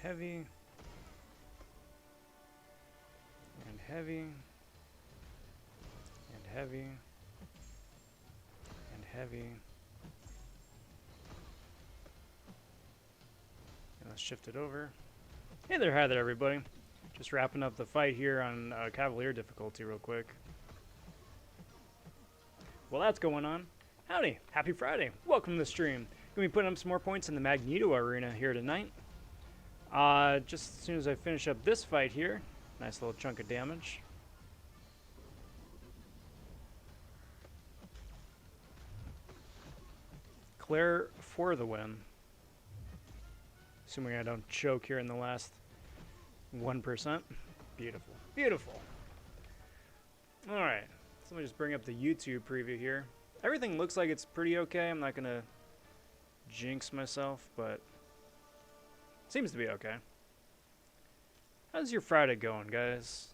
heavy. And heavy. And heavy. And heavy. And let's shift it over. Hey there, hi there, everybody. Just wrapping up the fight here on Cavalier difficulty real quick. While that's going on, howdy, happy Friday. Welcome to the stream. Gonna be putting up some more points in the Magneto arena here tonight. Just as soon as I finish up this fight here, nice little chunk of damage. Claire for the win. Assuming I don't choke here in the last 1%. Beautiful. Beautiful. Alright. So let me just bring up the YouTube preview here. Everything looks like it's pretty okay. I'm not going to jinx myself, but it seems to be okay. How's your Friday going, guys?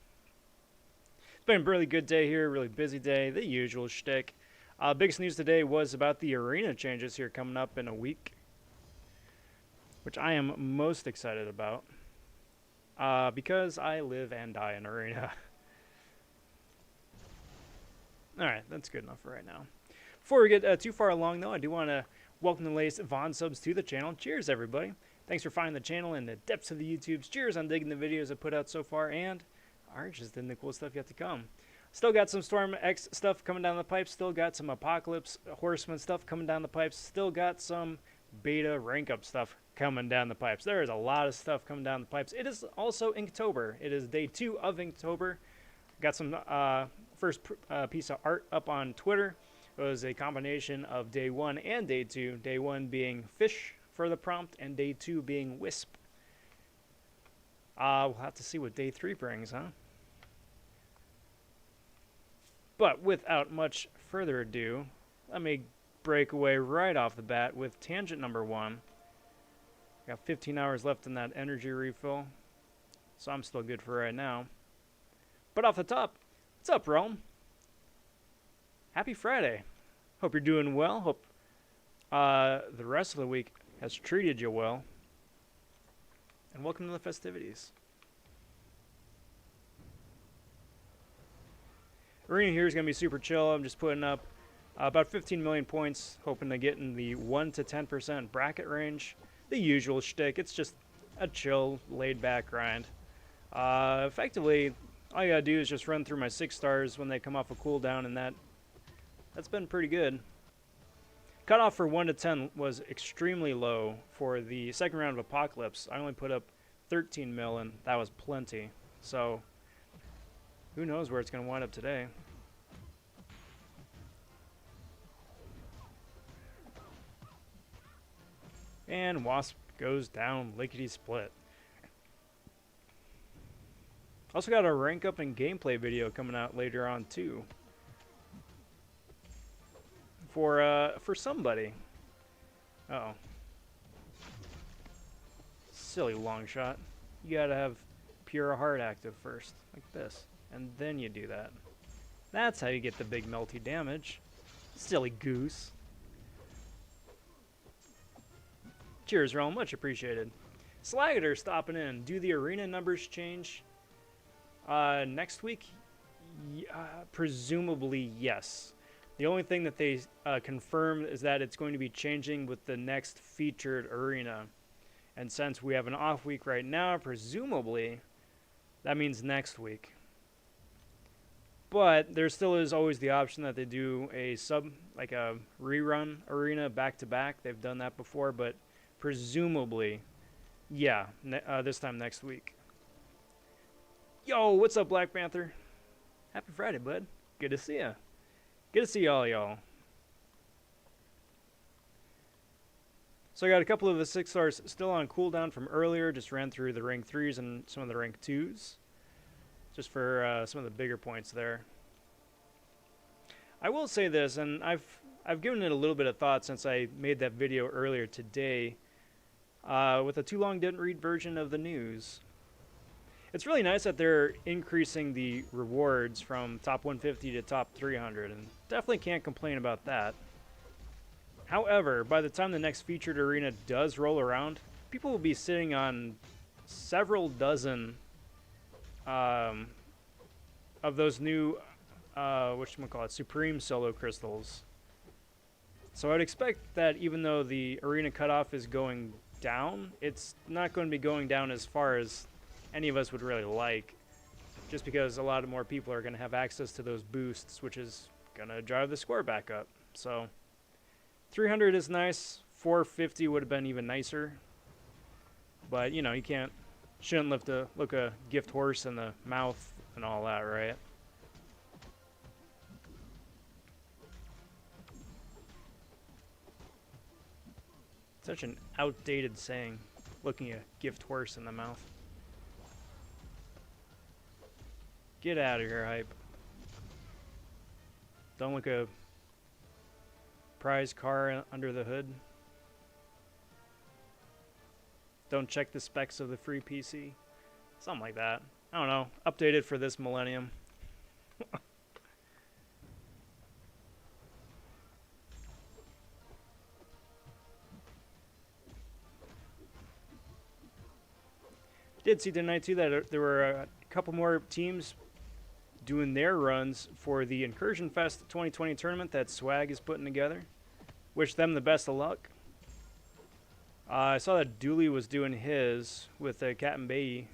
It's been a really good day here, really busy day, the usual shtick. Biggest news today was about the arena changes here coming up in a week, which I am most excited about because I live and die in arena. Alright, that's good enough for right now. Before we get too far along, though, I do want to welcome the latest Von subs to the channel. Cheers, everybody. Thanks for finding the channel in the depths of the YouTubes. Cheers on digging the videos I put out so far, and just in the cool stuff yet to come. Still got some Storm X stuff coming down the pipes. Still got some Apocalypse Horseman stuff coming down the pipes. Still got some beta rank up stuff coming down the pipes. There is a lot of stuff coming down the pipes. It is also Inktober. It is day 2 of Inktober. Got some first piece of art up on Twitter. It was a combination of day 1 and day 2. Day 1 being fish for the prompt, and day 2 being wisp. We'll have to see what day 3 brings, huh? But without much further ado, let me break away right off the bat with tangent number 1. Got 15 hours left in that energy refill, so I'm still good for right now. But off the top, what's up, Realm? Happy Friday. Hope you're doing well. Hope the rest of the week has treated you well. And welcome to the festivities. Arena here is going to be super chill. I'm just putting up about 15 million points, hoping to get in the 1 to 10% bracket range. The usual shtick. It's just a chill, laid-back grind. Effectively, all you gotta do is just run through my 6 stars when they come off a cooldown, and that's been pretty good. Cutoff for 1 to 10 was extremely low for the second round of Apocalypse. I only put up 13 mil, and that was plenty. So, who knows where it's going to wind up today. And Wasp goes down lickety-split. Also got a rank up and gameplay video coming out later on too. For somebody. Uh-oh. Silly long shot. You gotta have pure heart active first, like this. And then you do that. That's how you get the big melty damage. Silly goose. Cheers, Realm. Much appreciated. Slagator stopping in. Do the arena numbers change next week? Presumably, yes. The only thing that they confirmed is that it's going to be changing with the next featured arena. And since we have an off week right now, presumably, that means next week. But there still is always the option that they do a like a rerun arena back-to-back. They've done that before, but presumably, yeah, this time next week. Yo, what's up, Black Panther? Happy Friday, bud. Good to see ya. Good to see all y'all. So I got a couple of the 6 stars still on cooldown from earlier. Just ran through the rank 3s and some of the rank 2s. Just for some of the bigger points there. I will say this, and I've given it a little bit of thought since I made that video earlier today with a too long didn't read version of the news. It's really nice that they're increasing the rewards from top 150 to top 300, and definitely can't complain about that. However, by the time the next featured arena does roll around, people will be sitting on several dozen of those new, whatchamacallit, Supreme Solo Crystals. So I'd expect that even though the arena cutoff is going down, it's not going to be going down as far as any of us would really like, just because a lot of more people are going to have access to those boosts, which is going to drive the score back up. So 300 is nice. 450 would have been even nicer. But, you know, you shouldn't look a gift horse in the mouth and all that, right? Such an outdated saying, looking a gift horse in the mouth. Get out of here, hype. Don't look a prize car under the hood. Don't check the specs of the free PC. Something like that. I don't know. Updated for this millennium. Did see tonight too that there were a couple more teams doing their runs for the Incursion Fest 2020 tournament that Swag is putting together. Wish them the best of luck. I saw that Dooley was doing his with Captain Bay.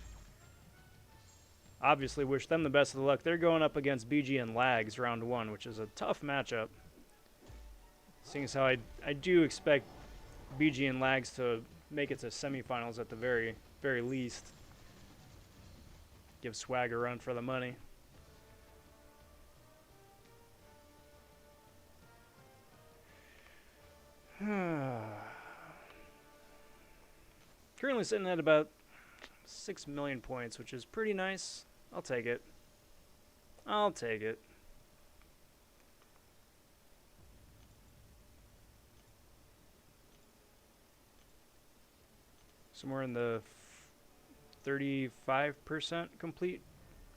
Obviously, wish them the best of luck. They're going up against BG and Lags round 1, which is a tough matchup. Seeing as how I do expect BG and Lags to make it to semifinals at the very least. Give Swag a run for the money. Currently sitting at about 6 million points, which is pretty nice. I'll take it. I'll take it. Somewhere in the 35% complete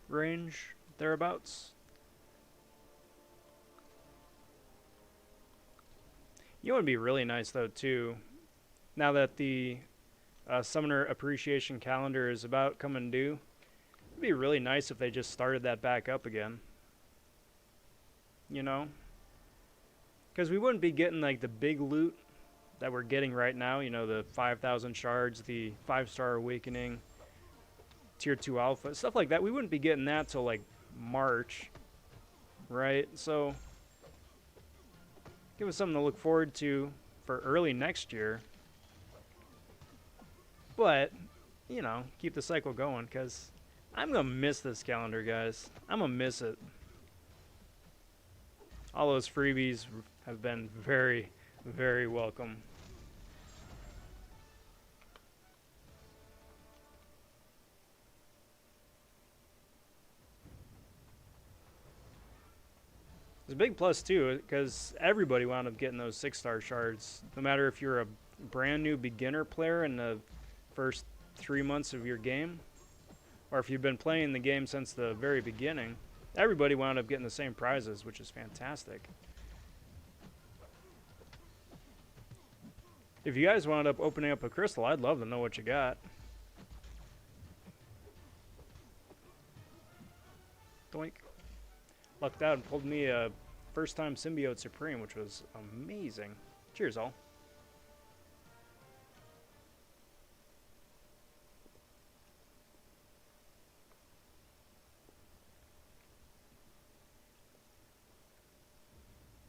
range, thereabouts. You know what would be really nice, though, too, now that the Summoner Appreciation Calendar is about coming due, it'd be really nice if they just started that back up again. You know? Because we wouldn't be getting, like, the big loot that we're getting right now. You know, the 5,000 shards, the 5-star awakening, tier 2 alpha, stuff like that. We wouldn't be getting that till, like, March. Right? So give us something to look forward to for early next year. But, you know, keep the cycle going, because I'm going to miss this calendar, guys. I'm going to miss it. All those freebies have been very, very welcome. It's a big plus, too, because everybody wound up getting those 6-star shards. No matter if you're a brand new beginner player in the first 3 months of your game, or if you've been playing the game since the very beginning, everybody wound up getting the same prizes, which is fantastic. If you guys wound up opening up a crystal, I'd love to know what you got. Doink. Lucked out and pulled me a first-time Symbiote Supreme, which was amazing. Cheers, all.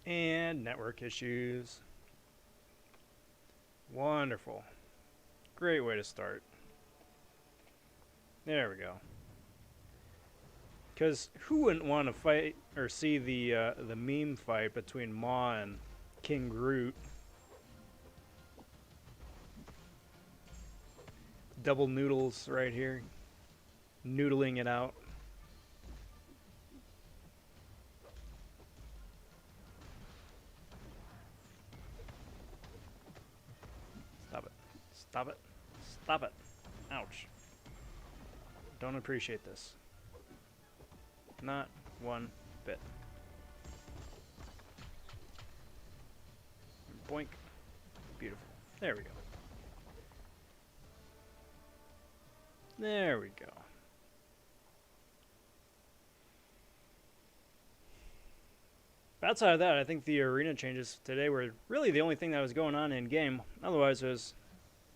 And network issues. Wonderful. Great way to start. There we go. Because who wouldn't want to fight or see the meme fight between Maw and King Groot? Double noodles right here. Noodling it out. Stop it. Stop it. Stop it. Ouch. Don't appreciate this. Not one bit. Boink. Beautiful. There we go. There we go. But outside of that, I think the arena changes today were really the only thing that was going on in game. Otherwise, it was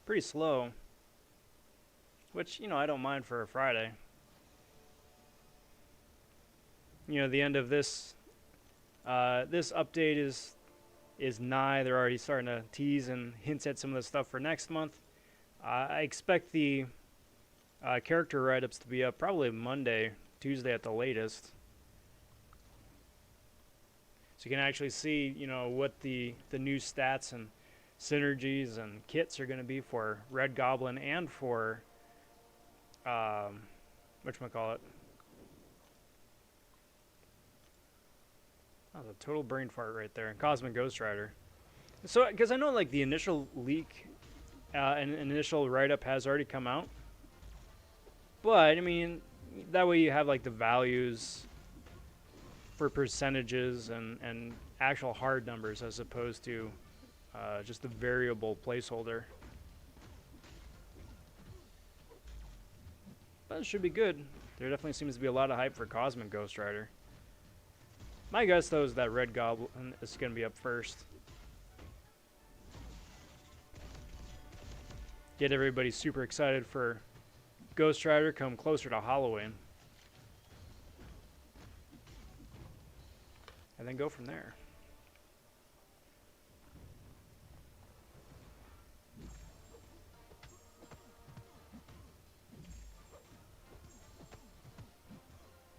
pretty slow. Which, you know, I don't mind for a Friday. You know, the end of this this update is nigh. They're already starting to tease and hint at some of the stuff for next month. I expect the character write-ups to be up probably Monday, Tuesday at the latest. So you can actually see, you know, what the new stats and synergies and kits are going to be for Red Goblin and for whatchamacallit. That was a total brain fart right there. Cosmic Ghost Rider. So, because I know like the initial leak and initial write-up has already come out. But, I mean, that way you have like the values for percentages and actual hard numbers as opposed to just a variable placeholder. But it should be good. There definitely seems to be a lot of hype for Cosmic Ghost Rider. My guess, though, is that Red Goblin is going to be up first. Get everybody super excited for Ghost Rider come closer to Halloween. And then go from there.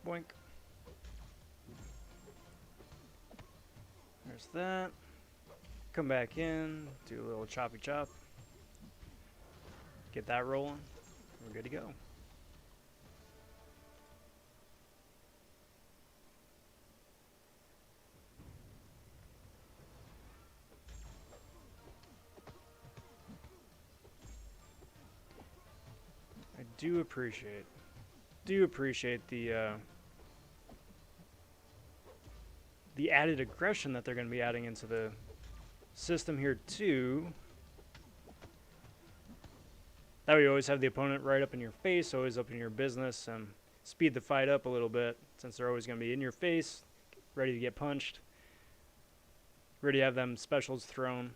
Boink. There's that. Come back in, do a little choppy chop. Get that rolling. We're good to go. I do appreciate the added aggression that they're going to be adding into the system here too. That way you always have the opponent right up in your face, always up in your business, and speed the fight up a little bit since they're always going to be in your face, ready to get punched, ready to have them specials thrown.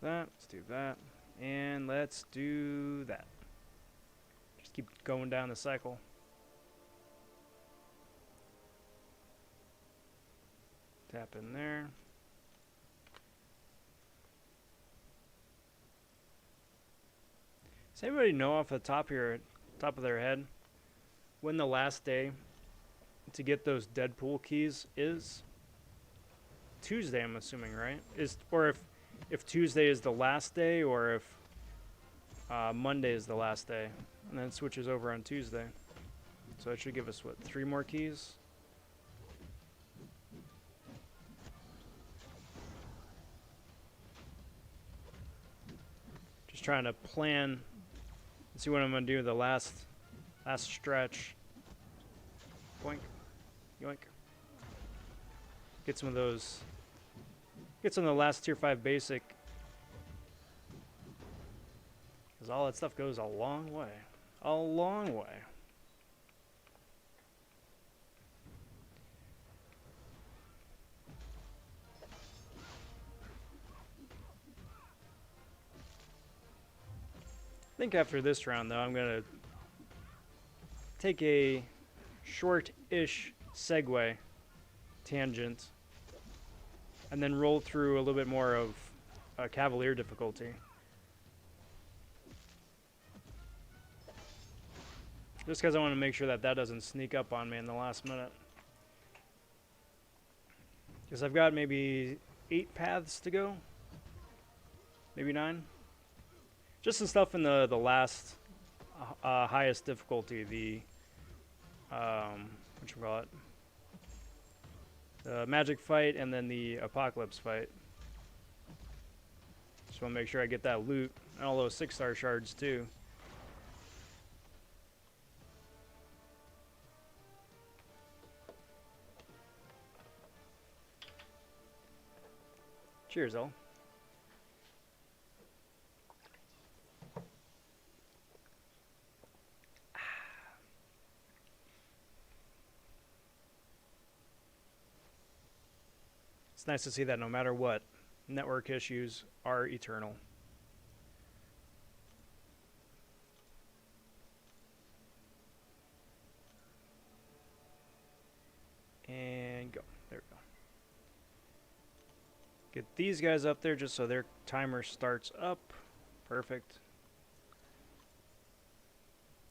There's that. Let's do that. And let's do that. Just keep going down the cycle. Tap in there. Does anybody know off the top here, top of their head, when the last day to get those Deadpool keys is? Tuesday, I'm assuming, right? Or if Tuesday is the last day, or if Monday is the last day, and then it switches over on Tuesday. So it should give us, what, 3 more keys? Just trying to plan and see what I'm going to do the last stretch. Boink. Yoink. Get some of those. Get some of the last tier 5 basic. Because all that stuff goes a long way. A long way. I think after this round, though, I'm going to take a short-ish segue tangent and then roll through a little bit more of Cavalier difficulty. Just because I want to make sure that that doesn't sneak up on me in the last minute. Because I've got maybe 8 paths to go. Maybe 9. Just some stuff in the last highest difficulty, the whatchamacallit, the magic fight and then the apocalypse fight. Just want to make sure I get that loot and all those 6-star shards too. Cheers, all. It's nice to see that no matter what, network issues are eternal. And go. There we go. Get these guys up there just so their timer starts up. Perfect.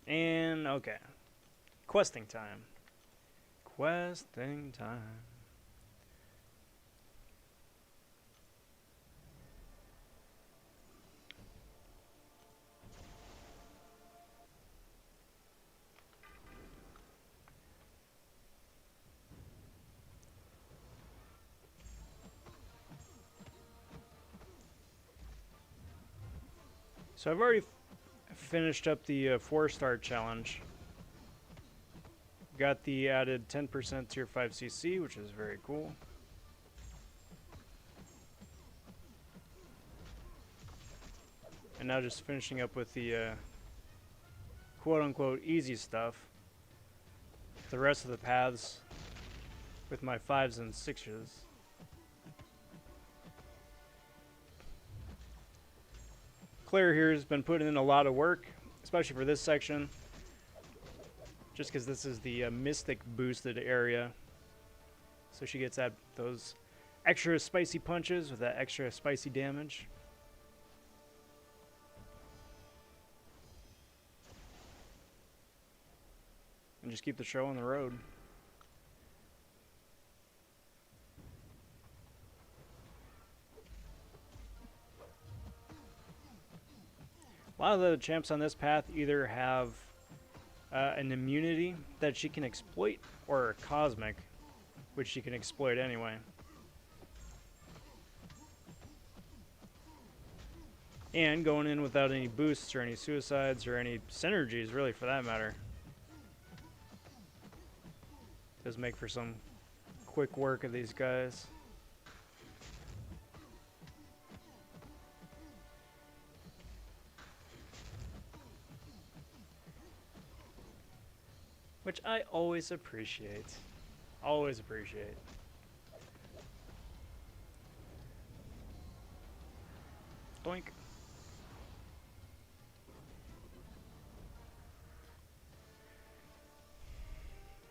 And okay. Questing time. Questing time. So I've already finished up the 4-star challenge. Got the added 10% tier 5 CC, which is very cool. And now just finishing up with the quote-unquote easy stuff. The rest of the paths with my 5s and 6s. Claire here has been putting in a lot of work, especially for this section, just because this is the Mystic boosted area. So she gets those extra spicy punches with that extra spicy damage. And just keep the show on the road. A lot of the champs on this path either have an immunity that she can exploit or a cosmic, which she can exploit anyway. And going in without any boosts or any suicides or any synergies, really, for that matter. Does make for some quick work of these guys. Which I always appreciate. Always appreciate. Doink.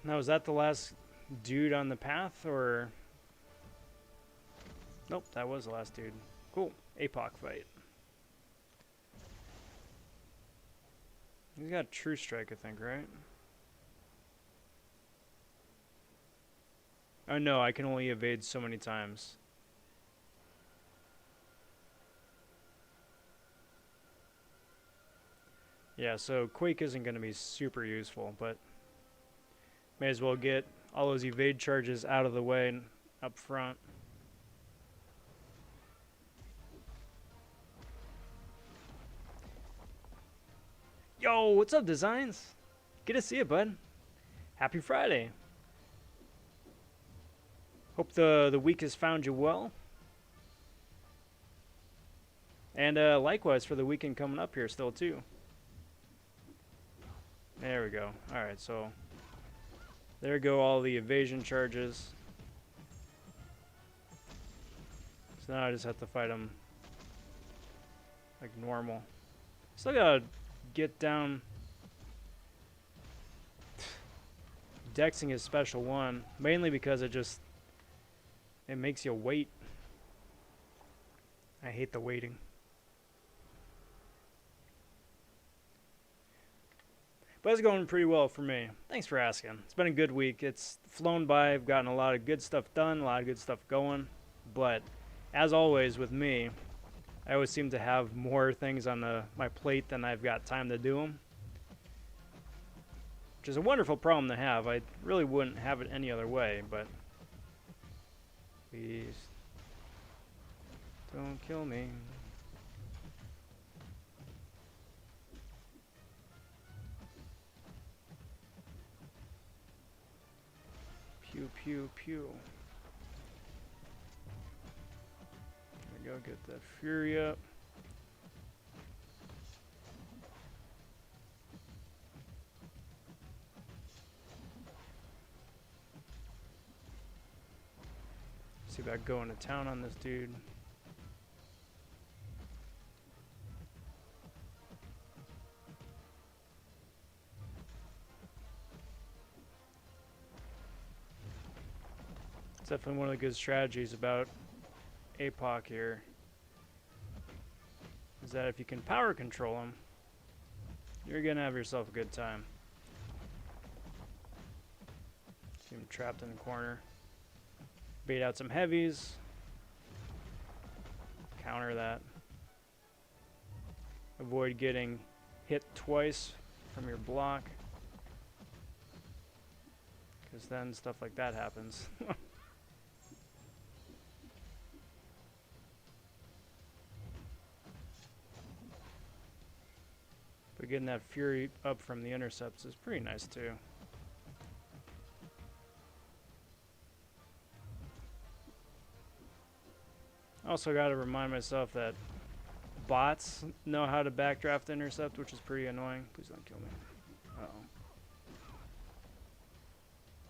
Now, is that the last dude on the path, or... Nope, that was the last dude. Cool. APOC fight. He's got True Strike, I think, right? Oh no, I can only evade so many times. Yeah, so Quake isn't going to be super useful, but may as well get all those evade charges out of the way and up front. Yo, what's up, Designs? Good to see you, bud. Happy Friday. Hope the week has found you well. And likewise for the weekend coming up here still, too. There we go. Alright, so there go all the evasion charges. So now I just have to fight him like normal. Still gotta get down dexing his special one, mainly because it makes you wait. I hate the waiting. But it's going pretty well for me. Thanks for asking. It's been a good week. It's flown by. I've gotten a lot of good stuff done, a lot of good stuff going. But as always with me, I always seem to have more things on my plate than I've got time to do them. Which is a wonderful problem to have. I really wouldn't have it any other way, but please don't kill me. Pew, pew, pew. we go, get that Fury up. See about going to town on this dude. It's definitely one of the good strategies about APOC here, is that if you can power control him, you're gonna have yourself a good time. See him trapped in the corner. Bait out some heavies. Counter that. Avoid getting hit twice from your block, because then stuff like that happens. But getting that Fury up from the intercepts is pretty nice too. Also got to remind myself that bots know how to backdraft intercept, which is pretty annoying. Please don't kill me. Uh-oh.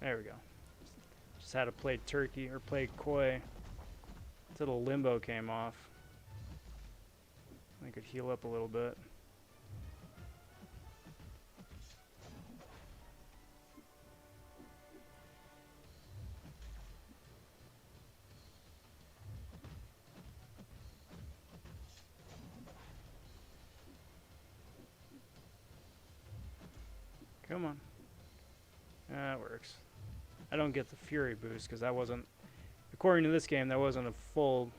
There we go. Just had to play turkey, or play coy until the limbo came off. I could heal up a little bit. Come on. That works. I don't get the Fury boost because that wasn't, according to this game, that wasn't a full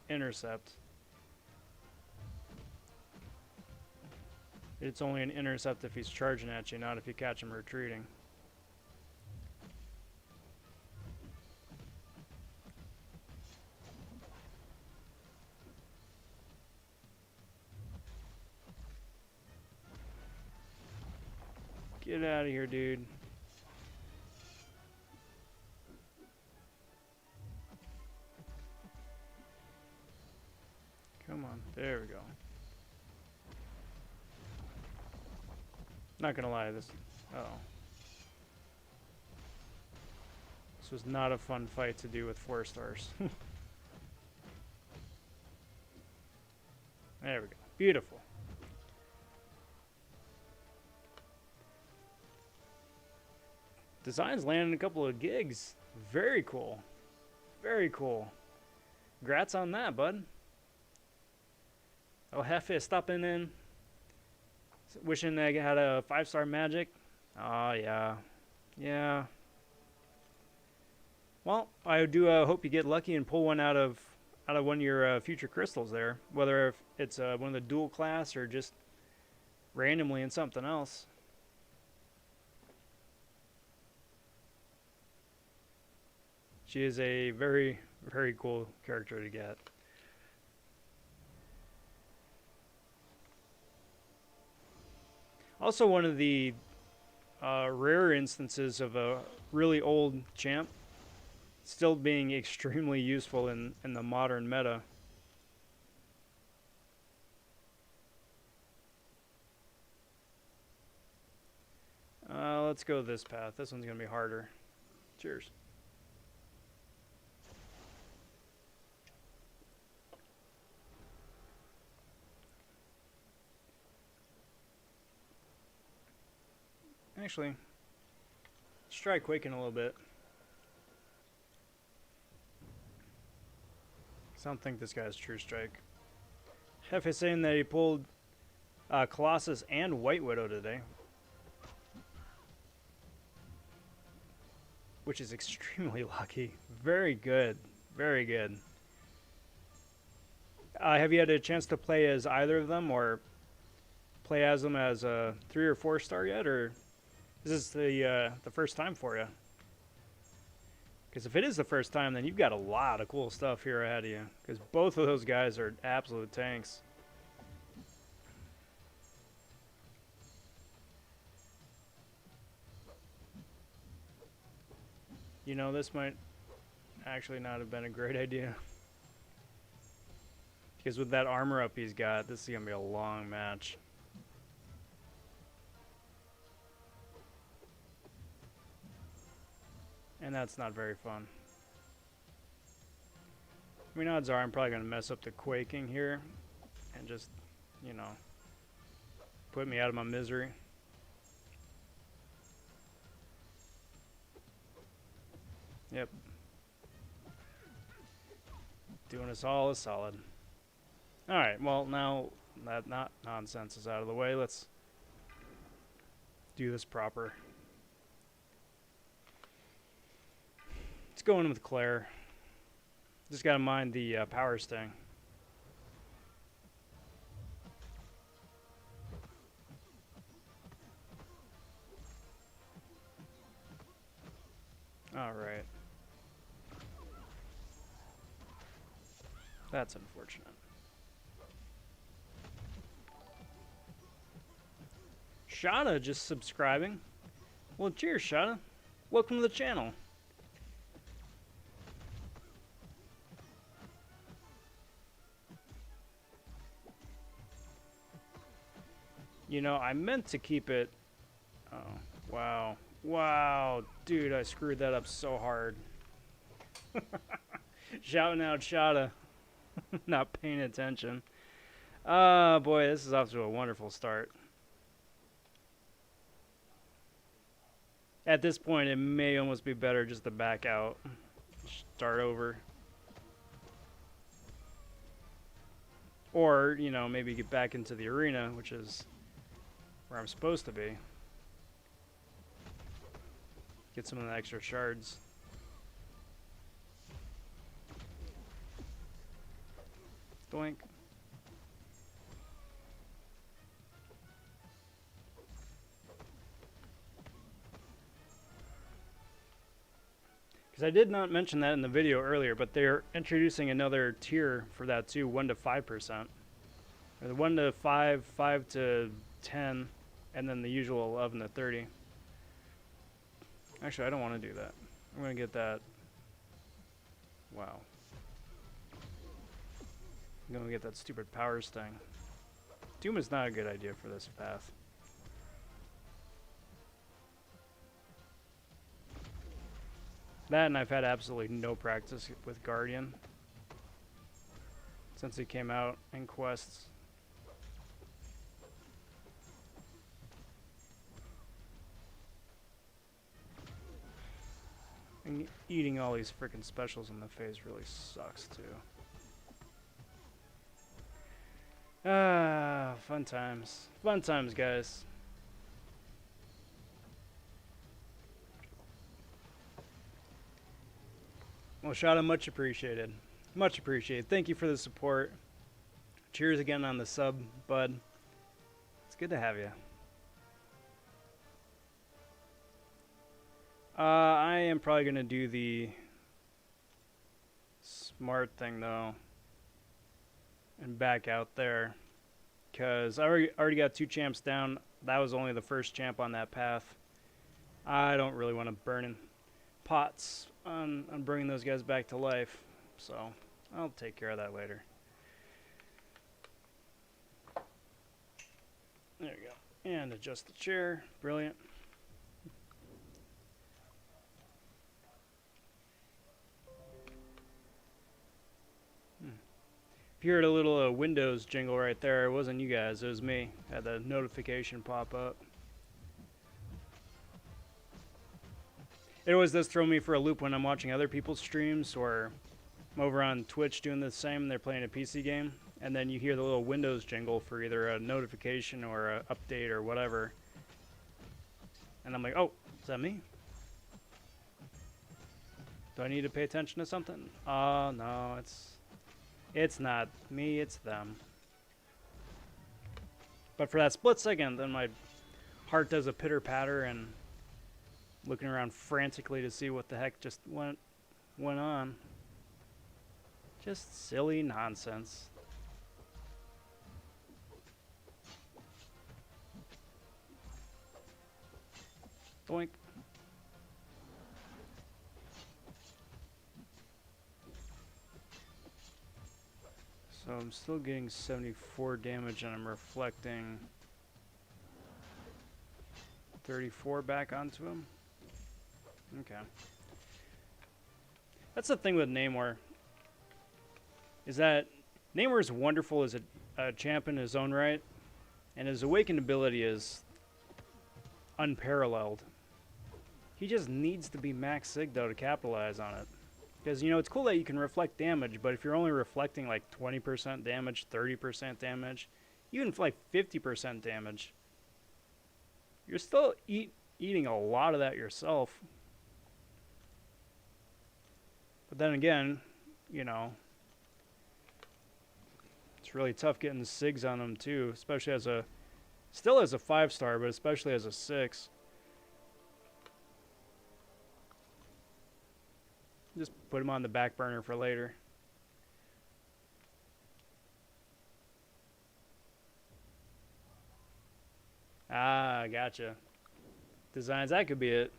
intercept. It's only an intercept if he's charging at you, not if you catch him retreating. Get out of here, dude. Come on. There we go. Not gonna lie, this... Uh-oh. This was not a fun fight to do with 4 stars. There we go. Beautiful. Designs landing a couple of gigs. Very cool. Very cool. Congrats on that, bud. Oh, Hefe stopping in. Wishing I had a 5-star magic. Oh, yeah. Yeah. Well, I do hope you get lucky and pull one out of one of your future crystals there. Whether if it's one of the dual class or just randomly in something else. She is a very, very cool character to get. Also, one of the rare instances of a really old champ still being extremely useful in the modern meta. Let's go this path. This one's going to be harder. Cheers. Actually, let's try quaking a little bit. I don't think this guy's True Strike. Hefe saying that he pulled Colossus and White Widow today, which is extremely lucky. Very good. Very good. Have you had a chance to play as either of them, or play as them as a 3 or 4 star yet, or is this the first time for you? Because if it is the first time, then you've got a lot of cool stuff here ahead of you. Because both of those guys are absolute tanks. You know, this might actually not have been a great idea. Because with that armor up he's got, this is going to be a long match. And that's not very fun. I mean, odds are I'm probably going to mess up the quaking here. And just, you know, put me out of my misery. Yep. Doing us all a solid. Alright, well, now that nonsense is out of the way, let's do this proper. Let's go in with Claire. Just gotta mind the power sting. Alright. That's unfortunate. Shada just subscribing. Well, cheers, Shada. Welcome to the channel. You know, I meant to keep it... Oh, wow. Wow. Dude, I screwed that up so hard. Shouting out Shada. Not paying attention. Oh, boy, this is off to a wonderful start. At this point, it may almost be better just to back out. Start over. Or, you know, maybe get back into the arena, which is where I'm supposed to be. Get some of the extra shards. Doink. Because I did not mention that in the video earlier, but they're introducing another tier for that too, 1 to 5%. Or the 1 to 5, 5 to 10, and then the usual 11 to 30. Actually, I don't want to do that. I'm going to get that. Wow. I'm going to get that stupid power sting. Doom is not a good idea for this path. That, and I've had absolutely no practice with Guardian since he came out in quests. And eating all these freaking specials in the face really sucks too. Ah, fun times. Fun times, guys. Well, Shada, much appreciated. Much appreciated. Thank you for the support. Cheers again on the sub, bud. It's good to have you. I am probably going to do the smart thing, though, and back out there. Because I already got 2 champs down. That was only the first champ on that path. I don't really want to burn in pots on bringing those guys back to life. So I'll take care of that later. There we go. And adjust the chair. Brilliant. If you heard a little Windows jingle right there, it wasn't you guys, it was me. I had the notification pop up. It always does throw me for a loop when I'm watching other people's streams, or I'm over on Twitch doing the same, they're playing a PC game, and then you hear the little Windows jingle for either a notification or an update or whatever. And I'm like, oh, is that me? Do I need to pay attention to something? Oh, no, it's not me, it's them. But for that split second, then my heart does a pitter-patter and looking around frantically to see what the heck just went on. Just silly nonsense. Boink. So I'm still getting 74 damage and I'm reflecting 34 back onto him. Okay. That's the thing with Namor. Is that Namor is wonderful as a champ in his own right, and his awakened ability is unparalleled. He just needs to be max sig though to capitalize on it. Because, you know, it's cool that you can reflect damage, but if you're only reflecting like 20% damage, 30% damage, even like 50% damage, you're still eating a lot of that yourself. But then again, you know, it's really tough getting SIGs on them too, especially as a, still as a 5-star, but especially as a 6. Just put him on the back burner for later. Ah, gotcha. Designs, that could be it.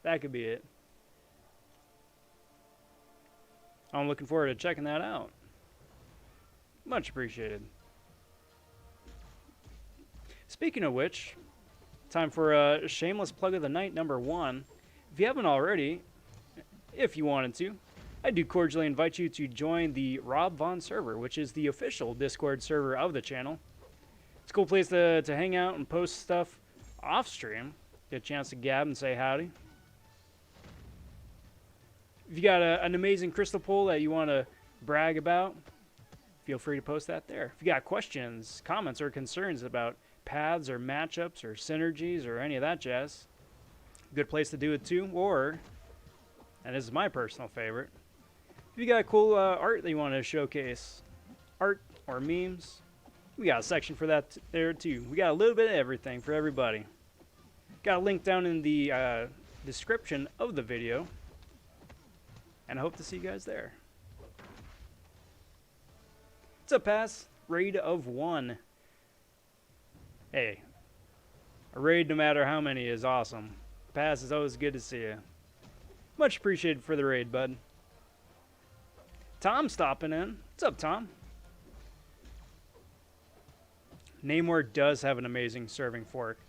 That could be it. I'm looking forward to checking that out. Much appreciated. Speaking of which, time for a shameless plug of the night number 1. If you haven't already, if you wanted to, I do cordially invite you to join the Rob Vaughn server, which is the official Discord server of the channel. It's a cool place to hang out and post stuff off stream. Get a chance to gab and say howdy. If you got an amazing crystal pull that you want to brag about, feel free to post that there. If you got questions, comments, or concerns about paths or matchups or synergies or any of that jazz, good place to do it too. Or, and this is my personal favorite, if you got cool art that you want to showcase, art or memes, we got a section for that there too. We got a little bit of everything for everybody. Got a link down in the description of the video. And I hope to see you guys there. It's a pass raid of 1. Hey, a raid no matter how many is awesome. Pass is always good to see you. Much appreciated for the raid, bud. Tom stopping in. What's up, Tom? Namor does have an amazing serving fork.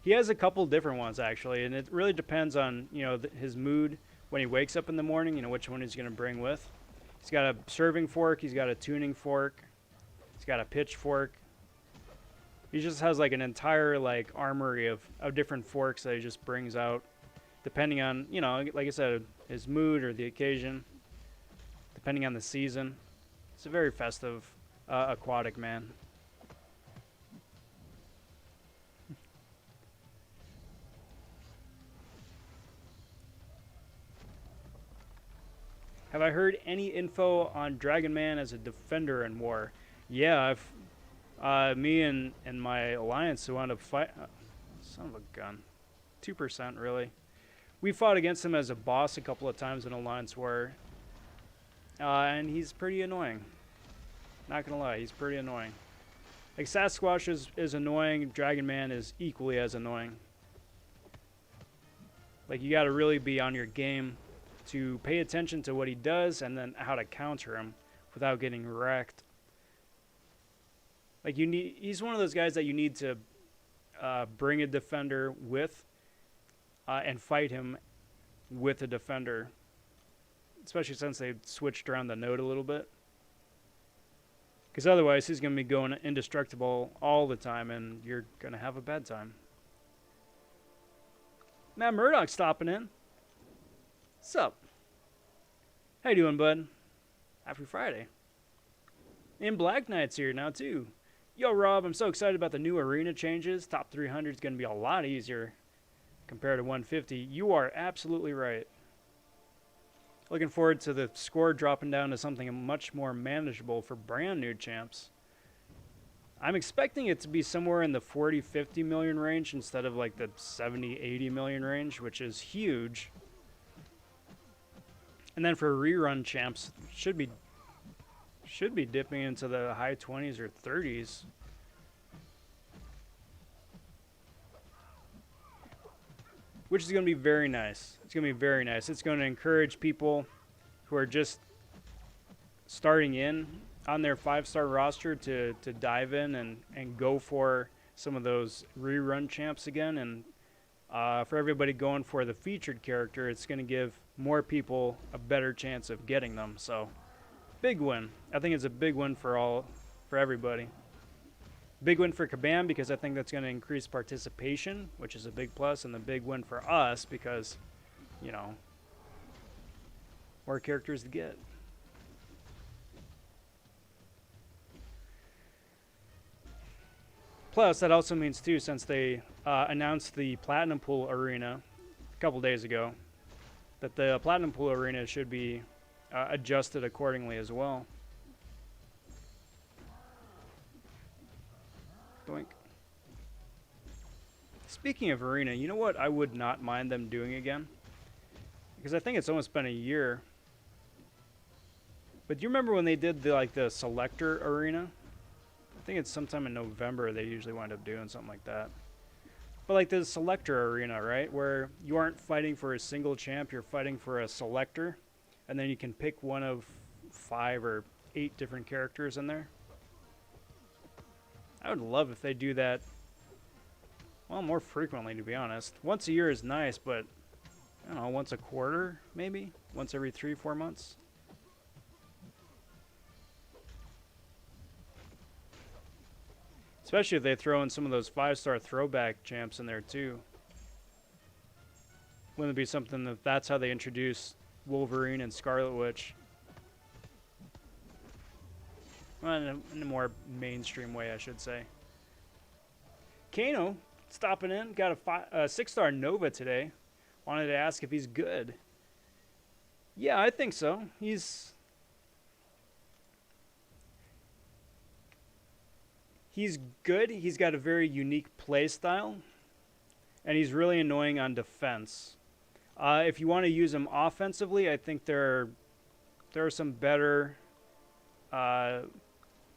He has a couple different ones actually, and it really depends on, you know, his mood when he wakes up in the morning, you know, which one he's going to bring with. He's got a serving fork, he's got a tuning fork, he's got a pitchfork. He just has like an entire like armory of different forks that he just brings out depending on, you know, like I said, his mood or the occasion, depending on the season. It's a very festive aquatic man. Have I heard any info on Dragon Man as a defender in war? Yeah, me and my alliance who wound up fight. Son of a gun. 2% really. We fought against him as a boss a couple of times in Alliance War. And he's pretty annoying. Not gonna lie, he's pretty annoying. Like Sasquatch is annoying, Dragon Man is equally as annoying. Like you gotta really be on your game to pay attention to what he does and then how to counter him without getting wrecked. Like he's one of those guys that you need to bring a defender with and fight him with a defender, especially since they've switched around the node a little bit. Because otherwise he's going to be going indestructible all the time and you're going to have a bad time. Matt Murdoch stopping in. What's up? How you doing, bud? Happy Friday. And Black Knight's here now, too. Yo, Rob, I'm so excited about the new arena changes. Top 300 is going to be a lot easier compared to 150. You are absolutely right. Looking forward to the score dropping down to something much more manageable for brand new champs. I'm expecting it to be somewhere in the 40-50 million range instead of like the 70-80 million range, which is huge. And then for rerun champs, should be dipping into the high 20s or 30s. Which is going to be very nice. It's going to be very nice. It's going to encourage people who are just starting in on their 5-star roster to dive in and go for some of those rerun champs again. And for everybody going for the featured character, it's going to give more people a better chance of getting them. So big win. I think it's a big win for everybody. Big win for Kabam because I think that's going to increase participation, which is a big plus, and the big win for us because, you know, more characters to get. Plus, that also means too, since they announced the Platinum Pool Arena a couple days ago, that the Platinum Pool Arena should be adjusted accordingly as well. Doink. Speaking of Arena, you know what I would not mind them doing again? Because I think it's almost been a year. But do you remember when they did the Selector Arena? I think it's sometime in November they usually wind up doing something like that. But like the Selector Arena, right? Where you aren't fighting for a single champ, you're fighting for a Selector. And then you can pick one of 5 or 8 different characters in there. I would love if they do that, well, more frequently, to be honest. Once a year is nice, but, I don't know, once a quarter, maybe? Once every 3-4 months? Especially if they throw in some of those 5-star throwback champs in there, too. Wouldn't it be something that's how they introduce Wolverine and Scarlet Witch? Well, in a more mainstream way, I should say. Kano, stopping in. Got a 6-star Nova today. Wanted to ask if he's good. Yeah, I think so. He's good. He's got a very unique play style. And he's really annoying on defense. If you want to use him offensively, I think there are some better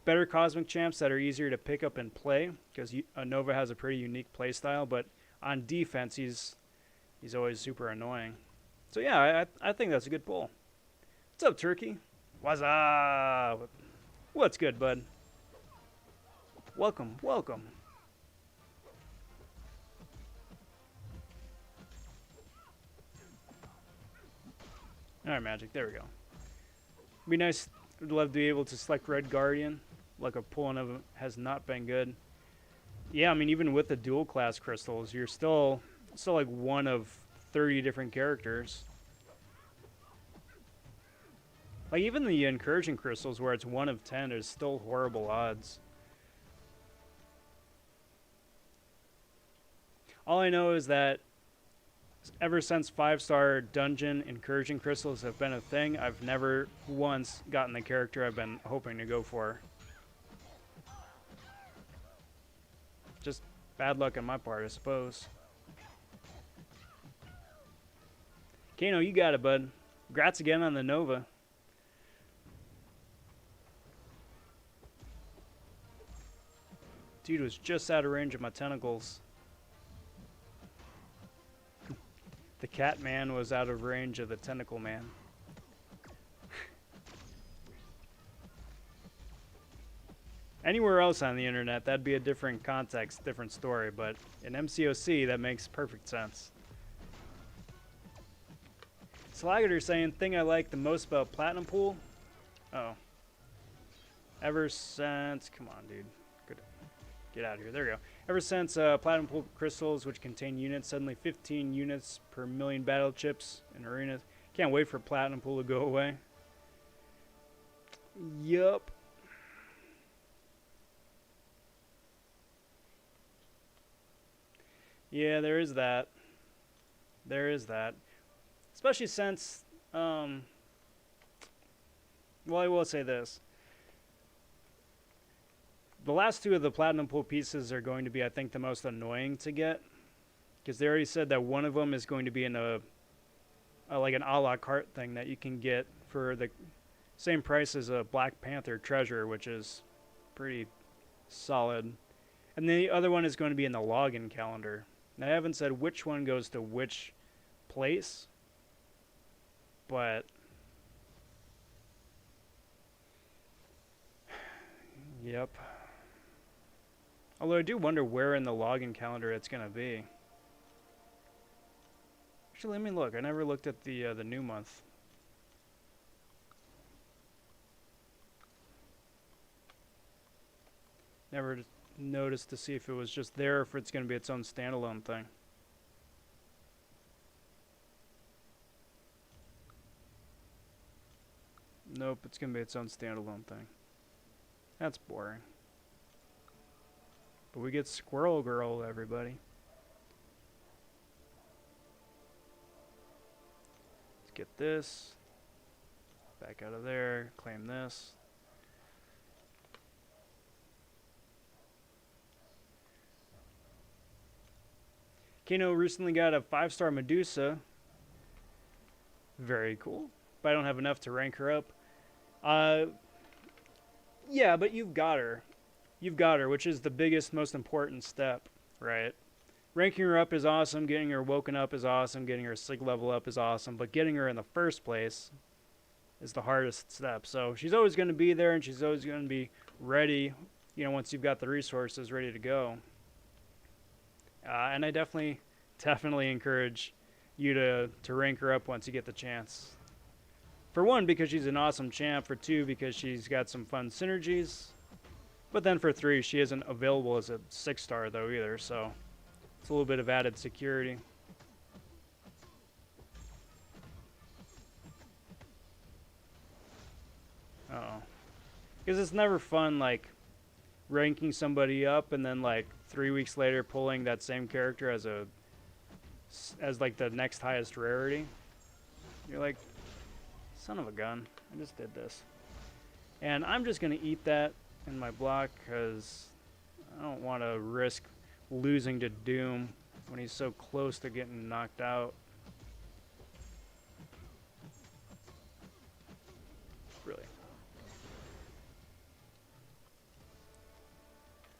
Cosmic Champs that are easier to pick up and play, because Nova has a pretty unique play style, but on defense, he's always super annoying. So yeah, I think that's a good pull. What's up, Turkey? What's up? What's good, bud? Welcome, welcome. All right, Magic, there we go. Be nice, I'd love to be able to select Red Guardian. Like a pulling of it has not been good. Yeah, I mean, even with the dual class crystals, you're still like one of 30 different characters. Like even the incursion crystals where it's 1 of 10 is still horrible odds. All I know is that ever since 5-star dungeon incursion crystals have been a thing, I've never once gotten the character I've been hoping to go for. Just bad luck on my part, I suppose. Kano, you got it, bud. Congrats again on the Nova. Dude was just out of range of my tentacles. The cat man was out of range of the tentacle man. Anywhere else on the internet, that'd be a different context, different story, but in MCOC, that makes perfect sense. Slagator saying, thing I like the most about Platinum Pool? Oh. Ever since, come on, dude. Good. Get out of here. There we go. Ever since Platinum Pool crystals, which contain units, suddenly 15 units per million battle chips in arenas. Can't wait for Platinum Pool to go away. Yup. Yeah, there is that. There is that. Especially since, well, I will say this. The last 2 of the Platinum Pool pieces are going to be, I think, the most annoying to get. Because they already said that one of them is going to be in like an a la carte thing that you can get for the same price as a Black Panther treasure, which is pretty solid. And the other one is going to be in the login calendar. Now, I haven't said which one goes to which place, but Yep. Although I do wonder where in the login calendar it's going to be. Actually, let me look. I never looked at the new month. Never noticed to see if it was just there or if it's going to be its own standalone thing. Nope, it's going to be its own standalone thing. That's boring. But we get Squirrel Girl, everybody. Let's get this. Back out of there. Claim this. Kano recently got a 5-star Medusa. Very cool. But I don't have enough to rank her up. Yeah, but you've got her. You've got her, which is the biggest, most important step, right? Ranking her up is awesome. Getting her woken up is awesome. Getting her sig level up is awesome. But getting her in the first place is the hardest step. So she's always going to be there, and she's always going to be ready, you know, once you've got the resources ready to go. And I definitely encourage you to rank her up once you get the chance. For one, because she's an awesome champ. For two, because she's got some fun synergies. But then for three, she isn't available as a 6-star though either, so it's a little bit of added security. Uh-oh. Because it's never fun, like, ranking somebody up and then, like, 3 weeks later pulling that same character as like the next highest rarity. You're like, son of a gun, I just did this. And I'm just going to eat that in my block because I don't want to risk losing to Doom when he's so close to getting knocked out. Really.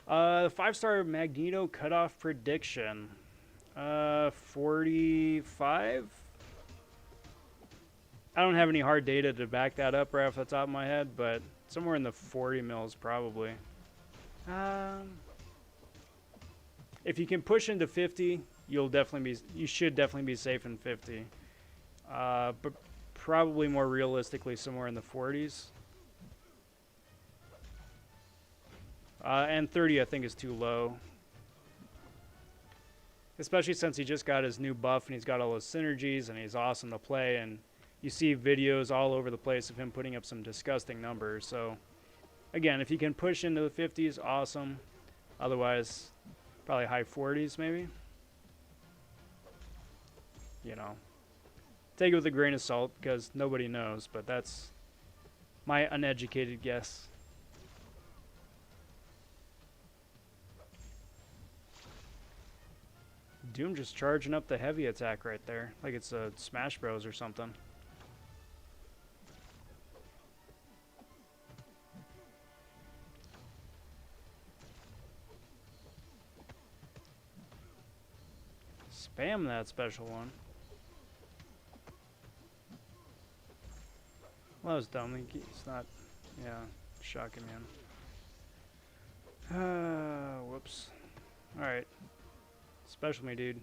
5-star Magneto cutoff prediction. 45? I don't have any hard data to back that up right off the top of my head, but somewhere in the 40 mils probably. If you can push into 50, you should definitely be safe in 50. But probably more realistically somewhere in the 40s. And 30 I think is too low. Especially since he just got his new buff and he's got all those synergies and he's awesome to play, and you see videos all over the place of him putting up some disgusting numbers. So again, if you can push into the 50s, awesome. Otherwise, probably high 40s maybe. You know, take it with a grain of salt because nobody knows, but that's my uneducated guess. Doom just charging up the heavy attack right there, like it's a Smash Bros or something. Spam that special one. Well, that was dumb. It's not, yeah, shocking, man. Whoops. Alright. Special me, dude.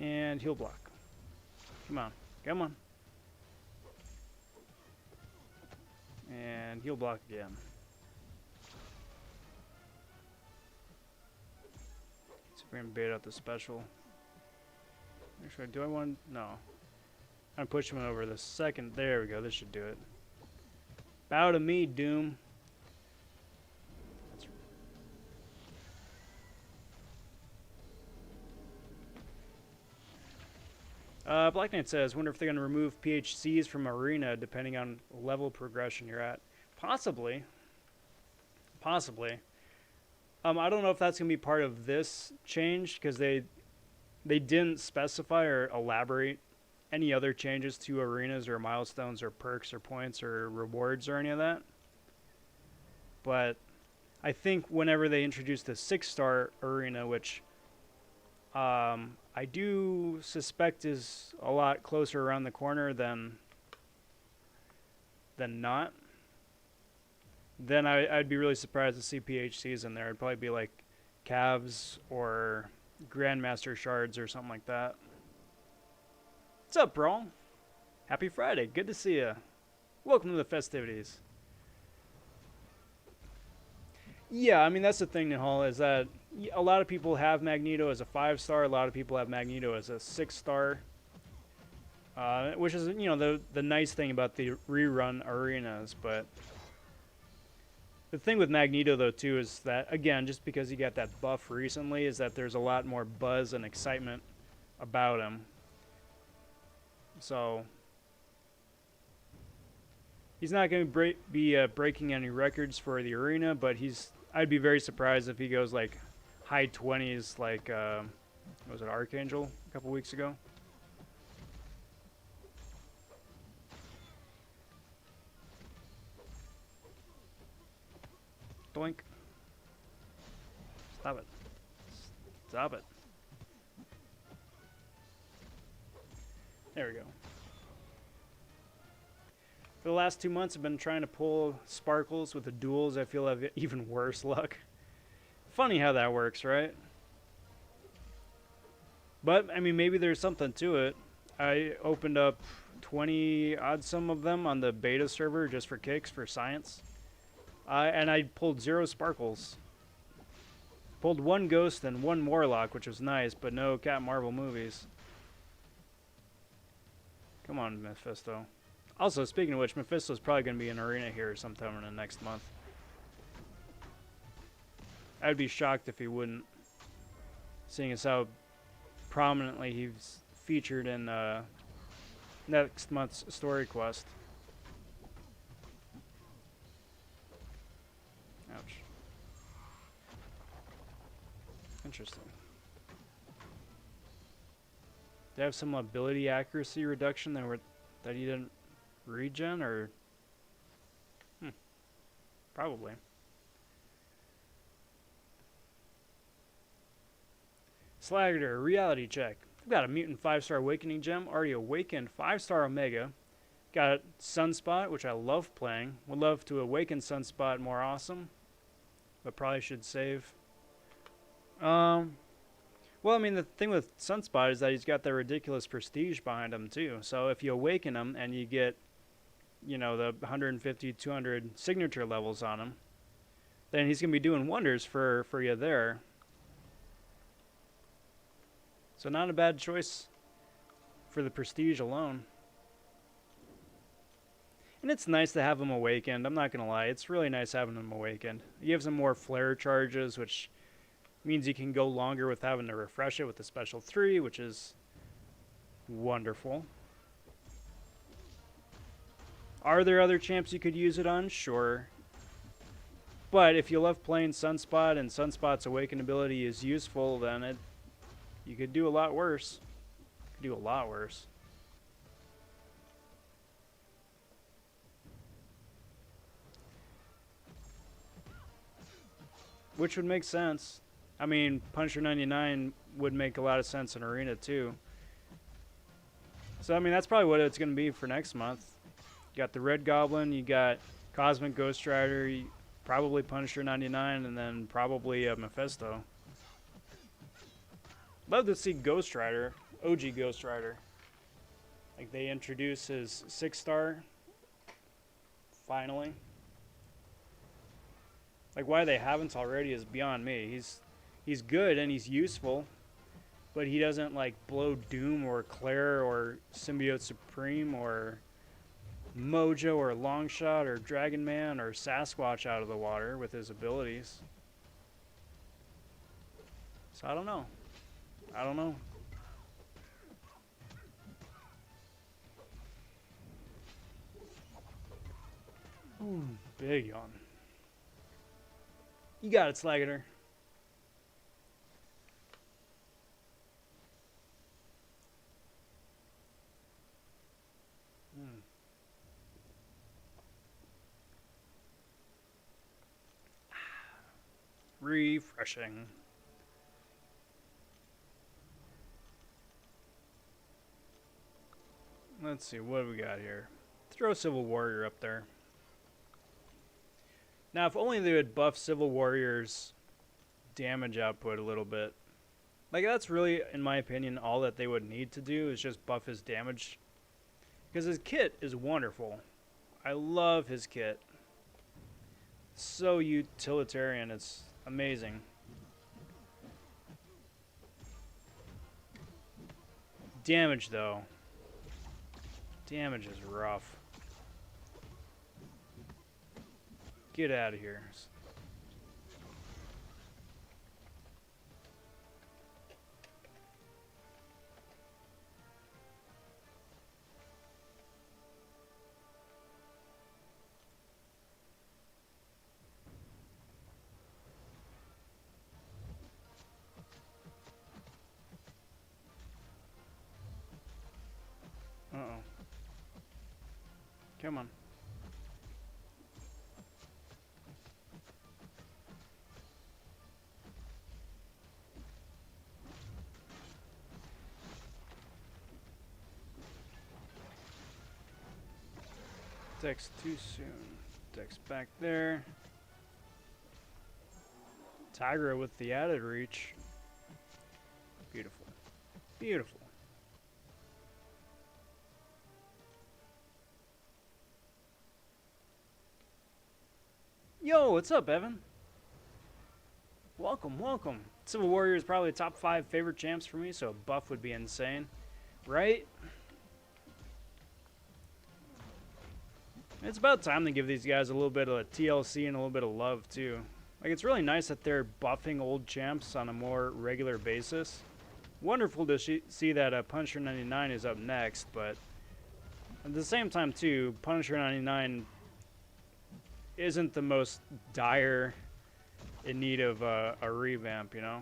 And heal block. Come on. Come on. And heal block again. See if we can bait out the special. Actually, do I want... No. I'm pushing him over the second. There we go. This should do it. Bow to me, Doom. Black Knight says, wonder if they're going to remove PHCs from Arena depending on level progression you're at. Possibly. Possibly. I don't know if that's going to be part of this change because they didn't specify or elaborate any other changes to arenas or milestones or perks or points or rewards or any of that. But I think whenever they introduced the 6-star arena, which I do suspect is a lot closer around the corner than not, then I'd be really surprised to see PHCs in there. It'd probably be like Cavs or Grandmaster Shards or something like that. What's up, bro? Happy Friday. Good to see you. Welcome to the festivities. Yeah, I mean, that's the thing, Nihal, is that a lot of people have Magneto as a 5-star. A lot of people have Magneto as a 6-star. Which is, you know, the nice thing about the rerun arenas. But the thing with Magneto, though, too, is that, again, just because he got that buff recently, is that there's a lot more buzz and excitement about him. So he's not going to be breaking any records for the arena, but I'd be very surprised if he goes like high 20s, like was it Archangel a couple weeks ago? Doink. Stop it. Stop it. There we go. For the last 2 months, I've been trying to pull sparkles with the duels. I feel I have even worse luck. Funny how that works, right? But, I mean, maybe there's something to it. I opened up 20 odd some of them on the beta server just for kicks, for science. And I pulled 0 sparkles. Pulled 1 ghost and 1 Morlock, which was nice, but no Captain Marvel movies. Come on, Mephisto. Also, speaking of which, Mephisto's probably going to be in arena here sometime in the next month. I'd be shocked if he wouldn't, seeing as how prominently he's featured in next month's story quest. Ouch. Interesting. Did I have some ability accuracy reduction that he didn't regen, or probably. Slagger, reality check. I've got a mutant 5-star awakening gem, already awakened 5-star Omega. Got Sunspot, which I love playing. Would love to awaken Sunspot more awesome, but probably should save. Well, I mean, the thing with Sunspot is that he's got that ridiculous prestige behind him, too. So if you awaken him and you get, you know, the 150, 200 signature levels on him, then he's going to be doing wonders for you there. So not a bad choice for the prestige alone. And it's nice to have him awakened. I'm not going to lie. It's really nice having him awakened. It gives him more flare charges, which means you can go longer with having to refresh it with the special 3, which is wonderful. Are there other champs you could use it on? Sure. But if you love playing Sunspot and Sunspot's awaken ability is useful, then you could do a lot worse. You could do a lot worse. Which would make sense. I mean, Punisher 99 would make a lot of sense in Arena, too. So, I mean, that's probably what it's going to be for next month. You got the Red Goblin, you got Cosmic Ghost Rider, probably Punisher 99, and then probably Mephisto. Love to see Ghost Rider, OG Ghost Rider. Like, they introduce his 6-star, finally. Like, why they haven't already is beyond me. He's good and he's useful, but he doesn't like blow Doom or Claire or Symbiote Supreme or Mojo or Longshot or Dragon Man or Sasquatch out of the water with his abilities. So I don't know. I don't know. Ooh, big yawn. You got it, Slagater. Refreshing. Let's see, what do we got here? Throw Civil Warrior up there. Now, if only they would buff Civil Warrior's damage output a little bit. Like, that's really, in my opinion, all that they would need to do is just buff his damage. Because his kit is wonderful. I love his kit. So utilitarian, it's amazing. Damage, though. Damage is rough. Get out of here. Uh-oh. Come on. Dex too soon. Dex back there. Tigra with the added reach. Beautiful. Beautiful. Yo, what's up, Evan? Welcome, welcome. Civil Warrior is probably top 5 favorite champs for me, so a buff would be insane. Right? It's about time to give these guys a little bit of a TLC and a little bit of love, too. Like, it's really nice that they're buffing old champs on a more regular basis. Wonderful to see that Punisher 99 is up next, but at the same time, too, Punisher 99 isn't the most dire in need of a revamp, you know?